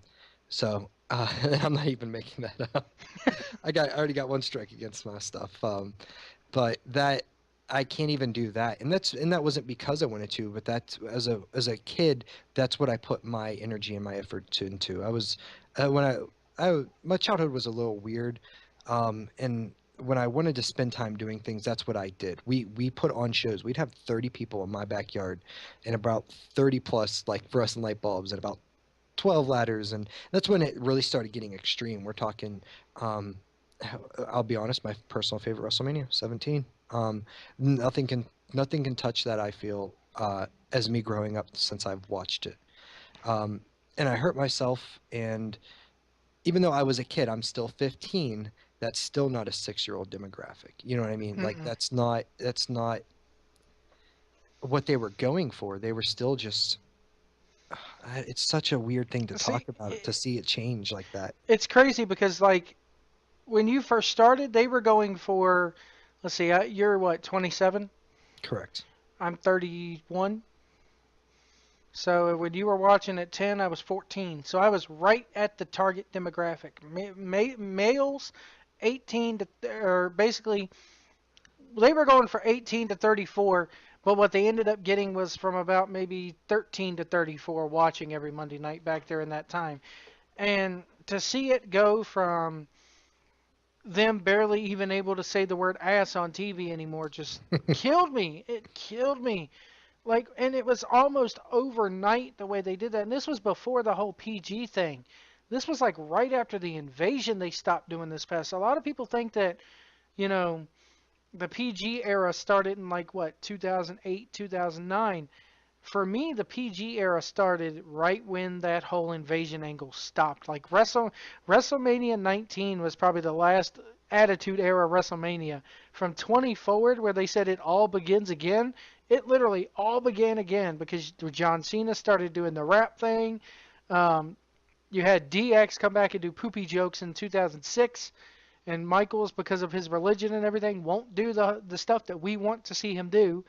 so I'm not even making that up. I already got one strike against my stuff. But that I can't even do that, and that wasn't because I wanted to, but that's as a kid, that's what I put my energy and my effort into. I was when I my childhood was a little weird, and when I wanted to spend time doing things, that's what I did. We put on shows. We'd have 30 people in my backyard, and about 30 plus like fluorescent light bulbs, and about 12 ladders, and that's when it really started getting extreme. We're talking, um, I'll be honest, my personal favorite WrestleMania 17. Nothing can touch that. I feel as me growing up since I've watched it. Um, and I hurt myself, and even though I was a kid, I'm still 15. That's still not a 6-year-old demographic. You know what I mean? Like Mm-mm. that's not what they were going for. They were still just. It's such a weird thing to See, talk about, to see it change like that. it's crazy because like when you first started, they were going for, let's see, you're what, 27? Correct. I'm 31. So when you were watching at 10, I was 14. So I was right at the target demographic. Males 18 to, or basically, they were going for 18 to 34, but what they ended up getting was from about maybe 13 to 34 watching every Monday night back there in that time. And to see it go from them barely even able to say the word ass on TV anymore just killed me. It killed me. Like, and it was almost overnight the way they did that. And this was before the whole PG thing. This was like right after the invasion they stopped doing this past. A lot of people think that, you know, the PG era started in like what, 2008, 2009. For me, the PG era started right when that whole invasion angle stopped. Like WrestleMania 19 was probably the last Attitude Era WrestleMania. From 20 forward, where they said it all begins again, it literally all began again because John Cena started doing the rap thing. Um, you had DX come back and do poopy jokes in 2006, and Michaels, because of his religion and everything, won't do the stuff that we want to see him do.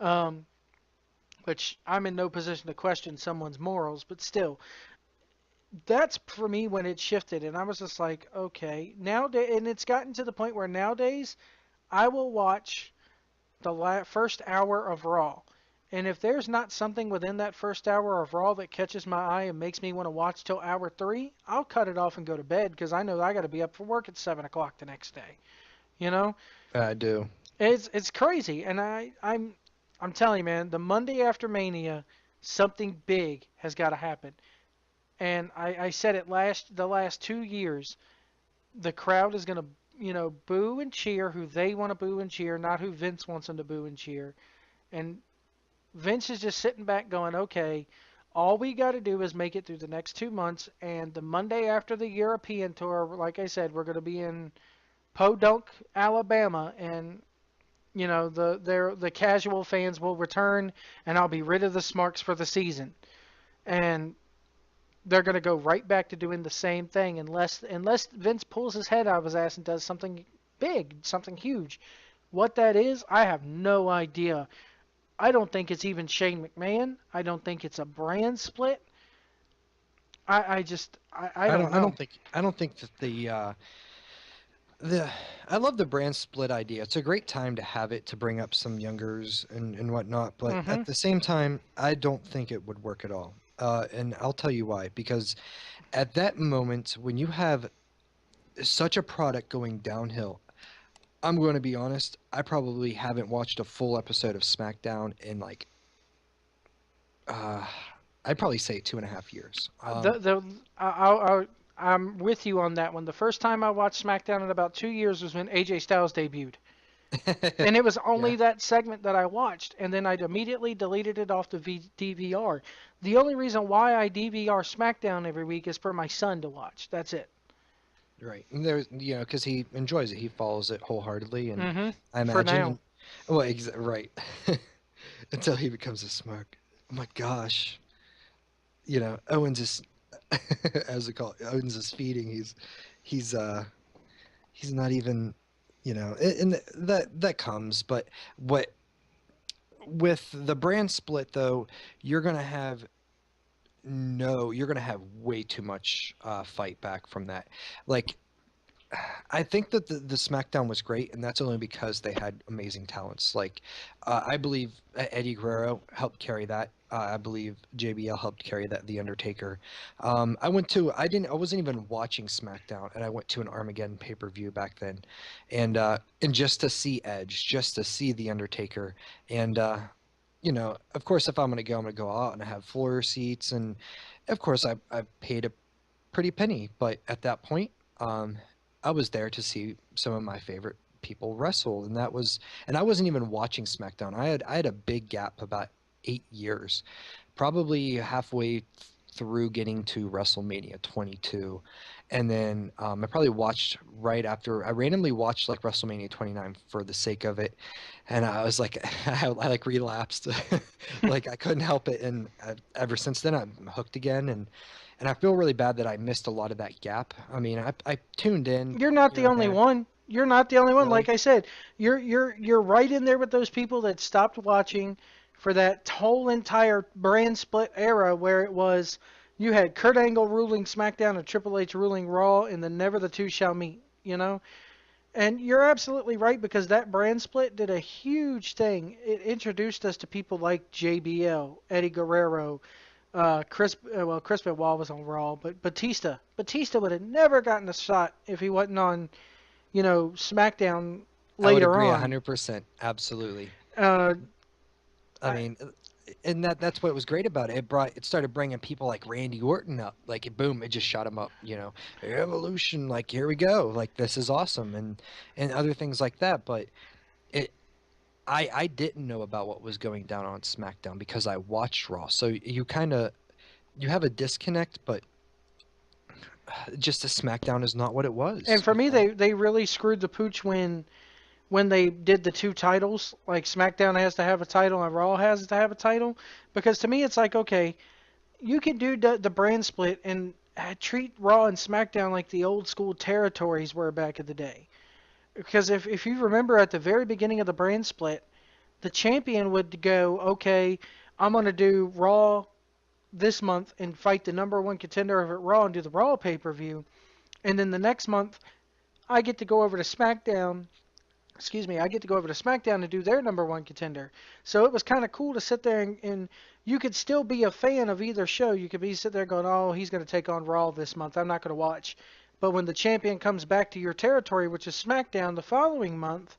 Um, which I'm in no position to question someone's morals, but still, that's for me when it shifted, and I was just like, okay, nowadays, and it's gotten to the point where nowadays I will watch the first hour of Raw, and if there's not something within that first hour of Raw that catches my eye and makes me want to watch till hour three, I'll cut it off and go to bed because I know I got to be up for work at 7 o'clock the next day. You know, I do. it's crazy, and I'm telling you, man, the Monday after Mania, something big has got to happen. And I said it the last 2 years, the crowd is gonna, boo and cheer who they want to boo and cheer, not who Vince wants them to boo and cheer. And Vince is just sitting back going, okay, all we got to do is make it through the next 2 months, and the Monday after the European tour, like I said, we're gonna be in Podunk, Alabama, and the casual fans will return, and I'll be rid of the Smarks for the season. And they're going to go right back to doing the same thing unless Vince pulls his head out of his ass and does something big, something huge. What that is, I have no idea. I don't think it's even Shane McMahon. I don't think it's a brand split. I don't know. I don't think that the I love the brand split idea. It's a great time to have it to bring up some youngers and whatnot, but Hmm. at the same time, I don't think it would work at all. And I'll tell you why. Because at that moment, when you have such a product going downhill, I'm going to be honest, I probably haven't watched a full episode of SmackDown in like, uh, I'd probably say 2.5 years. The I'm with you on that one. The first time I watched SmackDown in about 2 years was when AJ Styles debuted. And it was Yeah, only that segment that I watched, and then I'd immediately deleted it off the DVR. The only reason why I DVR SmackDown every week is for my son to watch. That's it. right. And there's, because he enjoys it, he follows it wholeheartedly, and Hmm. I For imagine, now. and well, right, until he becomes a smart. Oh my gosh, Owens is, as they call it, Owens is feeding. He's he's not even, and that comes, but what with the brand split though, you're gonna have no, you're gonna have way too much fight back from that. Like, I think that the SmackDown was great, and that's only because they had amazing talents. Like, I believe Eddie Guerrero helped carry that. I believe JBL helped carry that. The Undertaker. I wasn't even watching SmackDown, and I went to an Armageddon pay-per-view back then, and just to see Edge, just to see the Undertaker, and of course, if I'm going to go, I'm going to go out and have floor seats. And of course, I paid a pretty penny. But at that point, um, I was there to see some of my favorite people wrestle. And I wasn't even watching SmackDown. I had a big gap, about 8 years, probably halfway through getting to WrestleMania 22. And then I probably watched right after. I randomly watched like WrestleMania 29 for the sake of it, and I was like, I like relapsed, like I couldn't help it. And ever since then, I'm hooked again, and I feel really bad that I missed a lot of that gap. I mean, I tuned in You're not here the and only there. one. You're not the only one. Like Really? I said, you're right in there with those people that stopped watching for that whole entire brand split era where it was you had Kurt Angle ruling SmackDown and Triple H ruling Raw, and then never the two shall meet. You know, and you're absolutely right because that brand split did a huge thing. It introduced us to people like JBL, Eddie Guerrero, Chris Benoit was on Raw, but Batista would have never gotten a shot if he wasn't on, SmackDown I would later agree on. 100%. Absolutely. Uh, I I, mean, and that's what was great about it. It started bringing people like Randy Orton up. Like, boom, it just shot him up. Evolution. Like, here we go. Like, this is awesome, and other things like that. But it, I didn't know about what was going down on SmackDown because I watched Raw. So you have a disconnect, but just the SmackDown is not what it and was. for me, they really screwed the pooch when they did the two titles. Like SmackDown has to have a title and Raw has to have a title, because to me it's like, okay, you can do the brand split and treat Raw and SmackDown like the old school territories were back in the day. Because if you remember at the very beginning of the brand split, the champion would go, okay, I'm going to do Raw this month and fight the number one contender over at Raw and do the Raw pay per view. And then the next month, I get to go over to SmackDown. Excuse me, I get to go over to SmackDown and do their number one contender. So it was kind of cool to sit there and you could still be a fan of either show. You could be sit there going, oh, he's going to take on Raw this month. I'm not going to watch. But when the champion comes back to your territory, which is SmackDown the following month,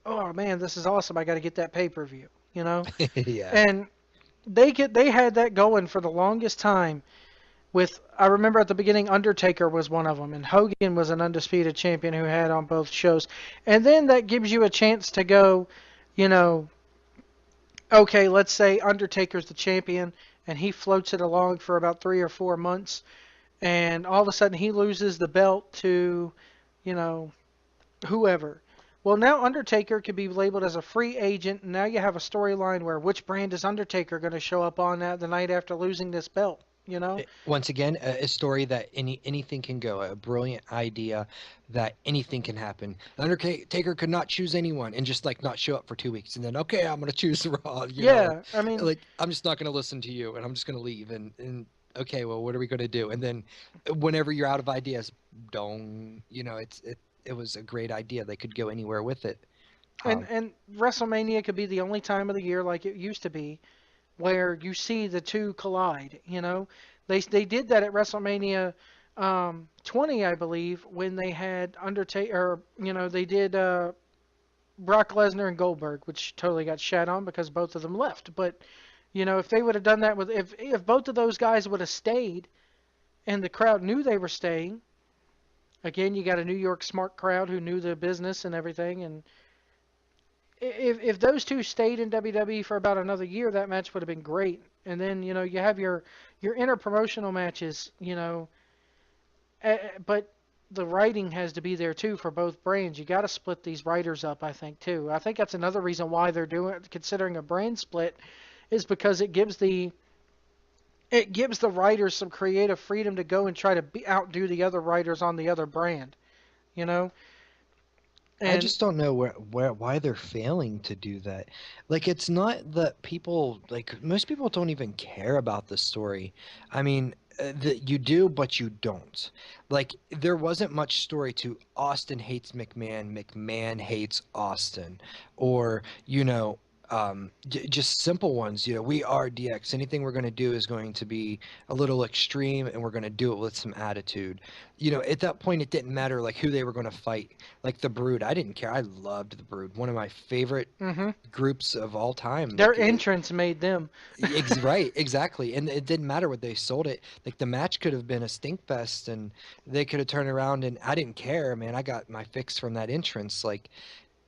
oh man, this is awesome. I got to get that pay per view. You know, Yeah. and they had that going for the longest time. With I remember at the beginning, Undertaker was one of them, and Hogan was an undisputed champion who had on both shows. And then that gives you a chance to go, you know, okay, let's say Undertaker's the champion, and he floats it along for about 3 or 4 months, and all of a sudden he loses the belt to, you know, whoever. Well, now Undertaker could be labeled as a free agent, and now you have a storyline where which brand is Undertaker going to show up on the night after losing this belt? You know, Once again, a story that anything can go. A brilliant idea that anything can happen. The Undertaker could not choose anyone and just like not show up for 2 weeks, and then okay, I'm gonna choose Raw. yeah. I mean, Like I'm just not gonna listen to you, and I'm just gonna leave. And okay, well, what are we gonna do? And then whenever you're out of ideas, don't. It was a great idea. They could go anywhere with it. and Um, and WrestleMania could be the only time of the year like it used to be where you see the two collide. You know, they did that at WrestleMania 20, I believe, when they had Undertaker. They did Brock Lesnar and Goldberg, which totally got shat on because both of them left. But if they would have done that with if both of those guys would have stayed and the crowd knew they were staying, again, you got a New York smart crowd who knew the business and everything, and if those two stayed in WWE for about another year, that match would have been great. And then you have your interpromotional matches, but the writing has to be there too for both brands. You got to split these writers up, I think too. I think that's another reason why they're considering a brand split, is because it gives the writers some creative freedom to go and try to outdo the other writers on the other brand, you know. I And just don't know why they're failing to do that. Like it's not that people like most people don't even care about the story. I mean, you do, but you don't. Like there wasn't much story to Austin hates McMahon, McMahon hates Austin, or just simple ones. We are DX. Anything we're going to do is going to be a little extreme, and we're going to do it with some attitude. At that point, it didn't matter like who they were going to fight. Like the Brood, I didn't care. I loved the Brood. One of my favorite Hmm. groups of all time. Their entrance made them. Right, exactly. And it didn't matter what they sold it. Like the match could have been a stink fest, and they could have turned around, and I didn't care, man. I got my fix from that entrance. Like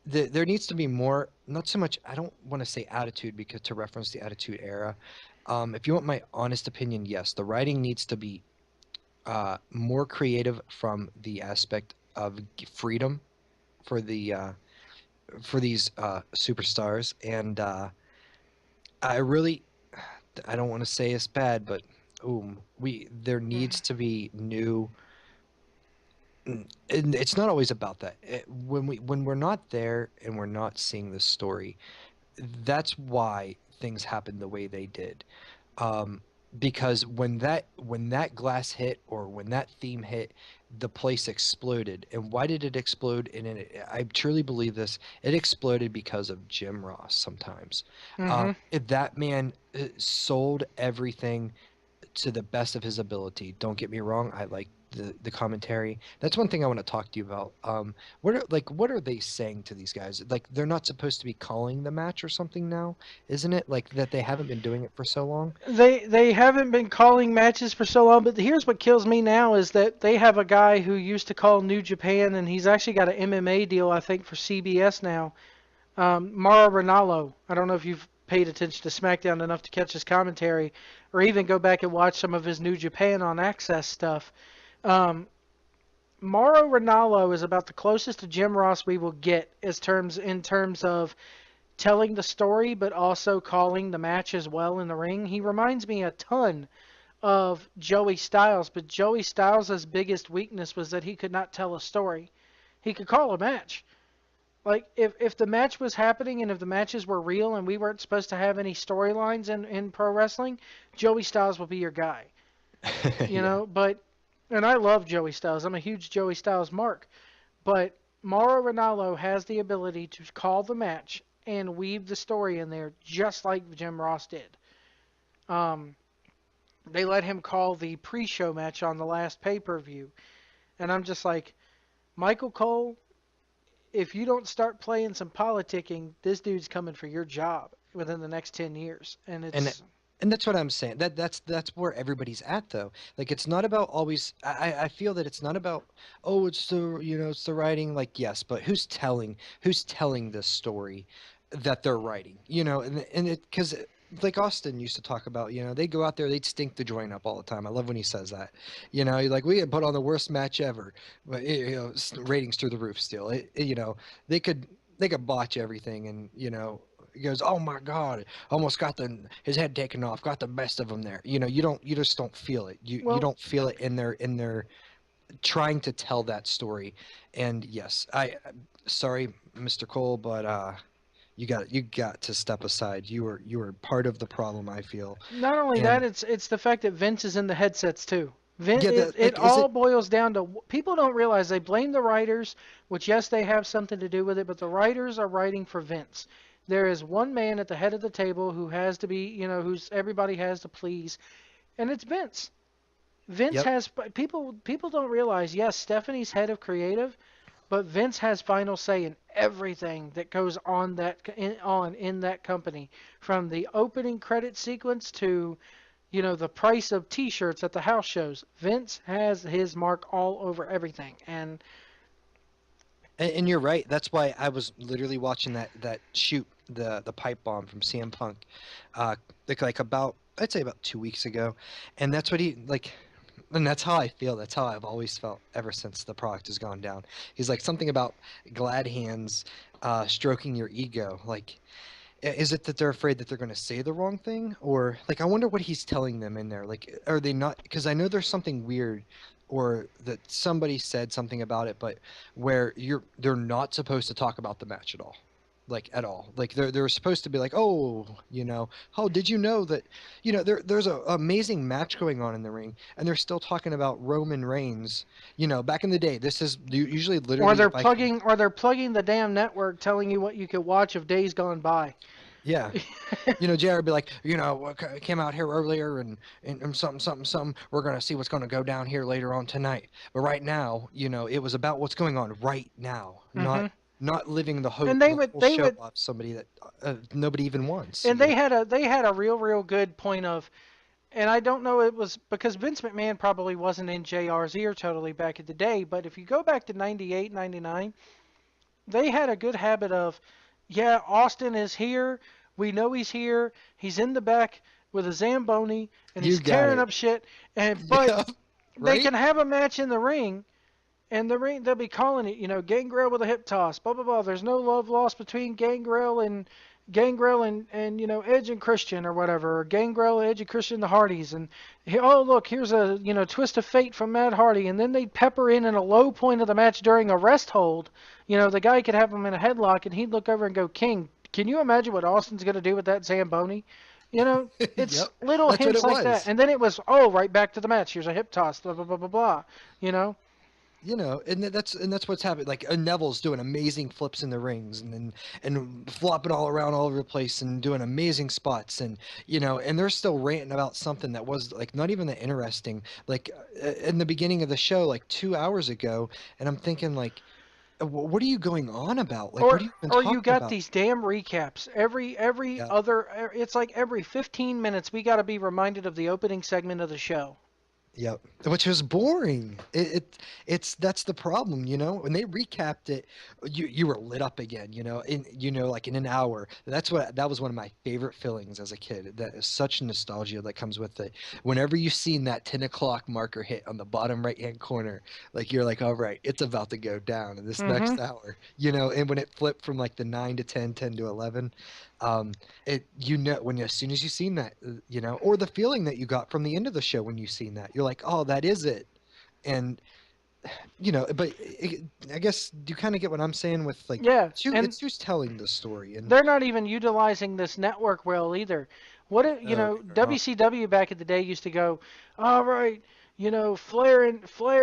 there needs to be more, not so much, I don't want to say attitude because to reference the attitude era. If you want my honest opinion, yes, the writing needs to be more creative from the aspect of freedom for for these superstars. And I really, I don't want to say it's bad, but we there needs to be new. And it's not always about that. When we're not there and we're not seeing the story, that's why things happened the way they did. Um, because when that glass hit or when that theme hit, the place exploded. And why did it explode? And I truly believe this. It exploded because of Jim Ross. Sometimes, Hmm. if that man sold everything to the best of his ability. Don't get me wrong, I like the commentary. That's one thing I want to talk to you about. What are they saying to these guys? Like they're not supposed to be calling the match or something now, isn't it? Like that they haven't been doing it for so long. They haven't been calling matches for so long, but here's what kills me now is that they have a guy who used to call New Japan, and he's actually got an MMA deal, I think, for CBS now. Mauro Ranallo. I don't know if you've paid attention to SmackDown enough to catch his commentary, or even go back and watch some of his New Japan on Access stuff. Um, Mauro Ranallo is about the closest to Jim Ross we will get as terms in terms of telling the story, but also calling the match as well in the ring. He reminds me a ton of Joey Styles, but Joey Styles' biggest weakness was that he could not tell a story. He could call a match. Like if the match was happening and if the matches were real and we weren't supposed to have any storylines in pro wrestling, Joey Styles will be your guy. Yeah. But and I love Joey Styles. I'm a huge Joey Styles mark. But Mauro Ranallo has the ability to call the match and weave the story in there just like Jim Ross did. Um, they let him call the pre-show match on the last pay-per-view, and I'm just like, Michael Cole, if you don't start playing some politicking, this dude's coming for your job within the next 10 years. And and it's and that's what I'm saying. That's where everybody's at though. Like it's not about always. I feel that it's not about, oh, it's it's the writing. Like yes, but who's telling this story that they're writing? And it because like Austin used to talk about. They go out there, they'd stink the joint up all the time. I love when he says that. You're like, we could put on the worst match ever, but ratings through the roof still. They could they could botch everything, and he goes, "Oh my God, almost got his head taken off, got the best of him there." You just don't feel it. You well, don't feel it in their trying to tell that story. And yes, sorry, Mr. Cole, but you got to step aside. You were part of the problem, I feel. not only that, And it's the fact that Vince is in the headsets too. yeah, It like, is all it? boils down to people don't realize they blame the writers, which yes they have something to do with it, but the writers are writing for Vince. There is one man at the head of the table who has to be, who's everybody has to please, and it's Vince. Vince Yep. has people don't realize. Yes, Stephanie's head of creative, but Vince has final say in everything that goes on in that company, from the opening credit sequence to the price of T-shirts at the house shows. Vince has his mark all over everything, and And you're right. That's why I was literally watching that shoot the pipe bomb from CM Punk, uh, like about I'd say about 2 weeks ago, and that's what he like, and that's how I feel. That's how I've always felt ever since the product has gone down. He's like something about glad hands, stroking your ego. Like, is it that they're afraid that they're going to say the wrong thing, or like I wonder what he's telling them in there. Like, are they not? Because I know there's something weird, or that somebody said something about it, but where they're not supposed to talk about the match at all, like at all. Like they're supposed to be like, oh, oh, did you know that, there's a amazing match going on in the ring, and they're still talking about Roman Reigns. Back in the day, this is usually or literally they're if I can. plugging or they're plugging the damn network, telling you what you could watch of days gone by. Yeah. JR would be like, I came out here earlier and something, something, something. We're going to see what's going to go down here later on tonight. But right now, it was about what's going on right now, Hmm. not living And the whole they show would, off somebody that nobody even wants. and they had a real good point of, and I don't know, it was because Vince McMahon probably wasn't in JR's ear totally back in the day, but if you go back to 98, 99, they had a good habit of, yeah, Austin is here. We know he's here. He's in the back with a Zamboni and You he's got tearing it. up shit. But Yeah. they Right? can have a match in the ring, and the ring they'll be calling it, Gangrel with a hip toss, blah blah blah. There's no love lost between Gangrel and Edge and Christian or whatever, or Gangrel, Edge and Christian the Hardys, and oh look, here's a twist of fate from Matt Hardy, and then they'd pepper in a low point of the match during a rest hold. The guy could have him in a headlock, and he'd look over and go, King, can you imagine what Austin's gonna do with that Zamboni? It's Yep. little That's what hints it like that, was. and then it was right back to the match. Here's a hip toss, blah blah blah blah blah. You know. And that's what's happening. Like Neville's doing amazing flips in the rings and flopping all around all over the place and doing amazing spots and they're still ranting about something that was like not even that interesting. Like in the beginning of the show, like 2 hours ago, and I'm thinking like, what are you going on about? Like, what Or are you even or you talking got about? these damn recaps. Every Yeah. other it's like every 15 minutes we got to be reminded of the opening segment of the show. Yep, which was boring. It's that's the problem. When they recapped it, you were lit up again. Like in an hour. That was one of my favorite feelings as a kid. That is such nostalgia that comes with it. Whenever you've seen that 10 o'clock marker hit on the bottom right hand corner, like you're like, all right, it's about to go down in this Mhm. next hour. And when it flipped from like the 9 to 10, 10 to 11, when as soon as you seen that, or the feeling that you got from the end of the show when you seen that, you're like, oh, that is it. And but I guess you kind of get what I'm saying with like, Yeah, and it's who's telling the story. And they're not even utilizing this network well either. they're not. WCW back in the day used to go, all right, Flair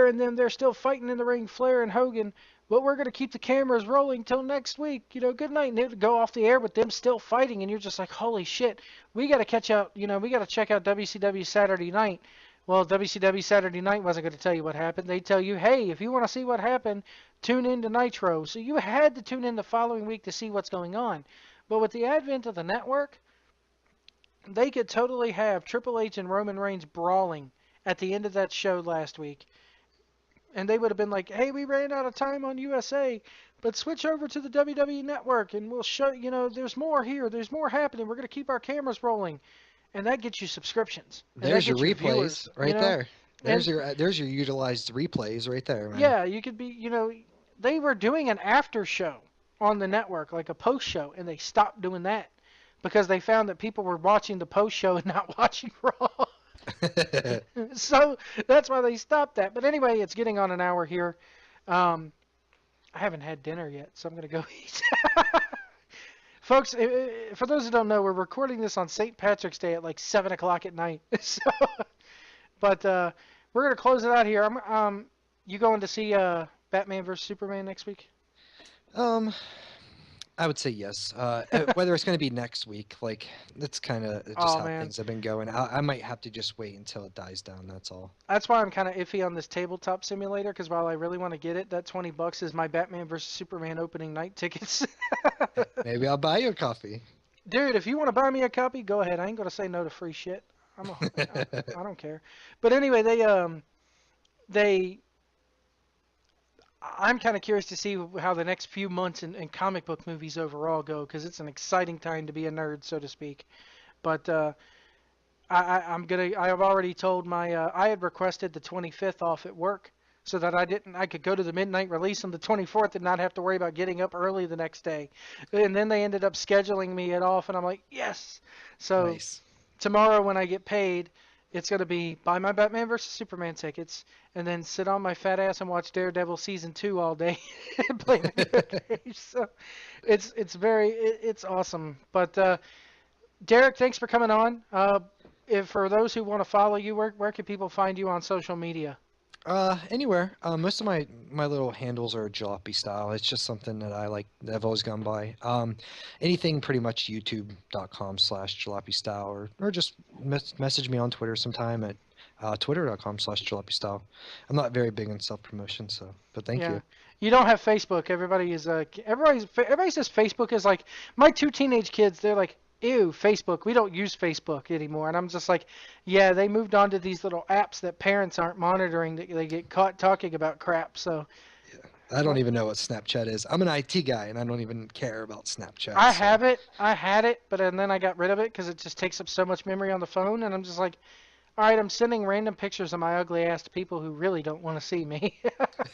and them, they're still fighting in the ring, Flair and Hogan, but we're gonna keep the cameras rolling till next week. Good night, and it would go off the air with them still fighting, and you're just like, holy shit, we got to catch out. We got to check out WCW Saturday Night. Well, WCW Saturday Night wasn't going to tell you what happened. They tell you, hey, if you want to see what happened, tune in to Nitro. So you had to tune in the following week to see what's going on. But with the advent of the network, they could totally have Triple H and Roman Reigns brawling at the end of that show last week. And they would have been like, hey, we ran out of time on USA, but switch over to the WWE network and we'll show, there's more here. There's more happening. We're going to keep our cameras rolling. And that gets you subscriptions. And that There's your gets you replays viewers. right there. And There's your utilized replays right there, man. yeah, you could be, they were doing an after show on the network, like a post show, and they stopped doing that because they found that people were watching the post show and not watching Raw. So that's why they stopped that. But anyway, it's getting on an hour here. Um, I haven't had dinner yet, so I'm going to go eat. Folks, for those who don't know, we're recording this on St. Patrick's Day at like 7 o'clock at night. But we're going to close it out here. You going to see Batman vs. Superman next week? um, I would say yes. Whether it's going to be next week, like that's kind of just Oh, how man. things have been going. I might have to just wait until it dies down. That's all. That's why I'm kind of iffy on this tabletop simulator, because while I really want to get it, that $20 is my Batman vs. Superman opening night tickets. Maybe I'll buy you a coffee. Dude, if you want to buy me a copy, go ahead. I ain't gonna say no to free shit. I don't care. But anyway, they I'm kind of curious to see how the next few months in comic book movies overall go, because it's an exciting time to be a nerd, so to speak. But I have already told I had requested the 25th off at work so that I could go to the midnight release on the 24th and not have to worry about getting up early the next day. And then they ended up scheduling me it off, and I'm like, yes. So Nice. tomorrow when I get paid, it's gonna be buy my Batman vs Superman tickets and then sit on my fat ass and watch Daredevil season 2 all day and play video games. So it's awesome. But Derek, thanks for coming on. If for those who want to follow you, where can people find you on social media? Anywhere. Most of my little handles are jalopy style. It's just something that I like, that I've always gone by. Anything pretty much youtube.com/jalopy style, or just message me on Twitter sometime at twitter.com/jalopy style. I'm not very big on self-promotion, so, but thank Yeah. you. You don't have Facebook. Everybody says Facebook is like my two teenage kids. They're like, ew, Facebook. We don't use Facebook anymore. And I'm just like, yeah, they moved on to these little apps that parents aren't monitoring. That they get caught talking about crap. So I don't what? even know what Snapchat is. I'm an IT guy, and I don't even care about Snapchat, I so. have it. I had it, but and then I got rid of it because it just takes up so much memory on the phone. And I'm just like, all right, I'm sending random pictures of my ugly ass to people who really don't want to see me.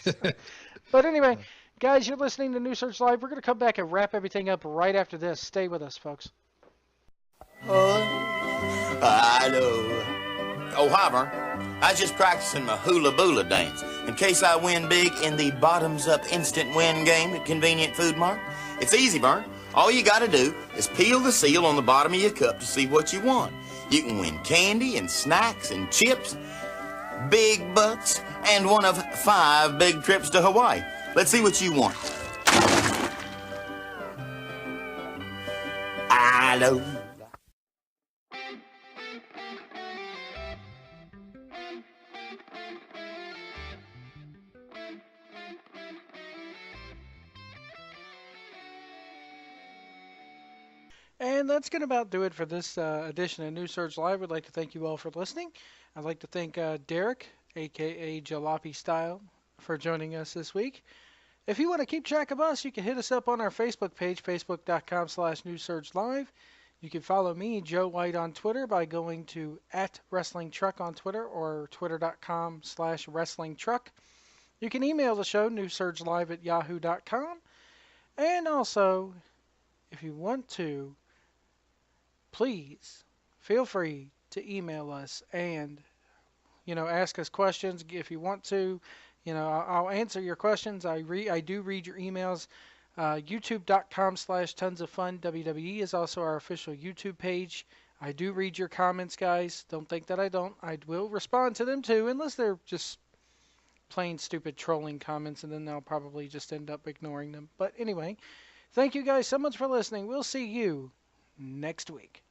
So, but anyway, guys, you're listening to New Search Live. We're going to come back and wrap everything up right after this. Stay with us, folks. Oh, I know. Oh, hi, Vern. I was just practicing my hula boola dance in case I win big in the bottoms up instant win game at Convenient Food Mart. It's easy, Vern. All you gotta do is peel the seal on the bottom of your cup to see what you want. You can win candy and snacks and chips, big bucks, and one of 5 big trips to Hawaii. Let's see what you want. I know. And that's going to about do it for this edition of New Search Live. We'd like to thank you all for listening. I'd like to thank Derek, aka Jalopy Style, for joining us this week. If you want to keep track of us, you can hit us up on our Facebook page, facebook.com/newsurgelive. You can follow me, Joe White, on Twitter by going to @WrestlingTruck on Twitter or twitter.com/WrestlingTruck. You can email the show, newsurgelive@yahoo.com. And also, if you want to, please feel free to email us and ask us questions if you want to. I'll answer your questions. I do read your emails. YouTube.com/tons of fun WWE is also our official YouTube page. I do read your comments, guys. Don't think that I don't. I will respond to them too, unless they're just plain stupid trolling comments, and then I'll probably just end up ignoring them. But anyway, thank you guys so much for listening. We'll see you next week.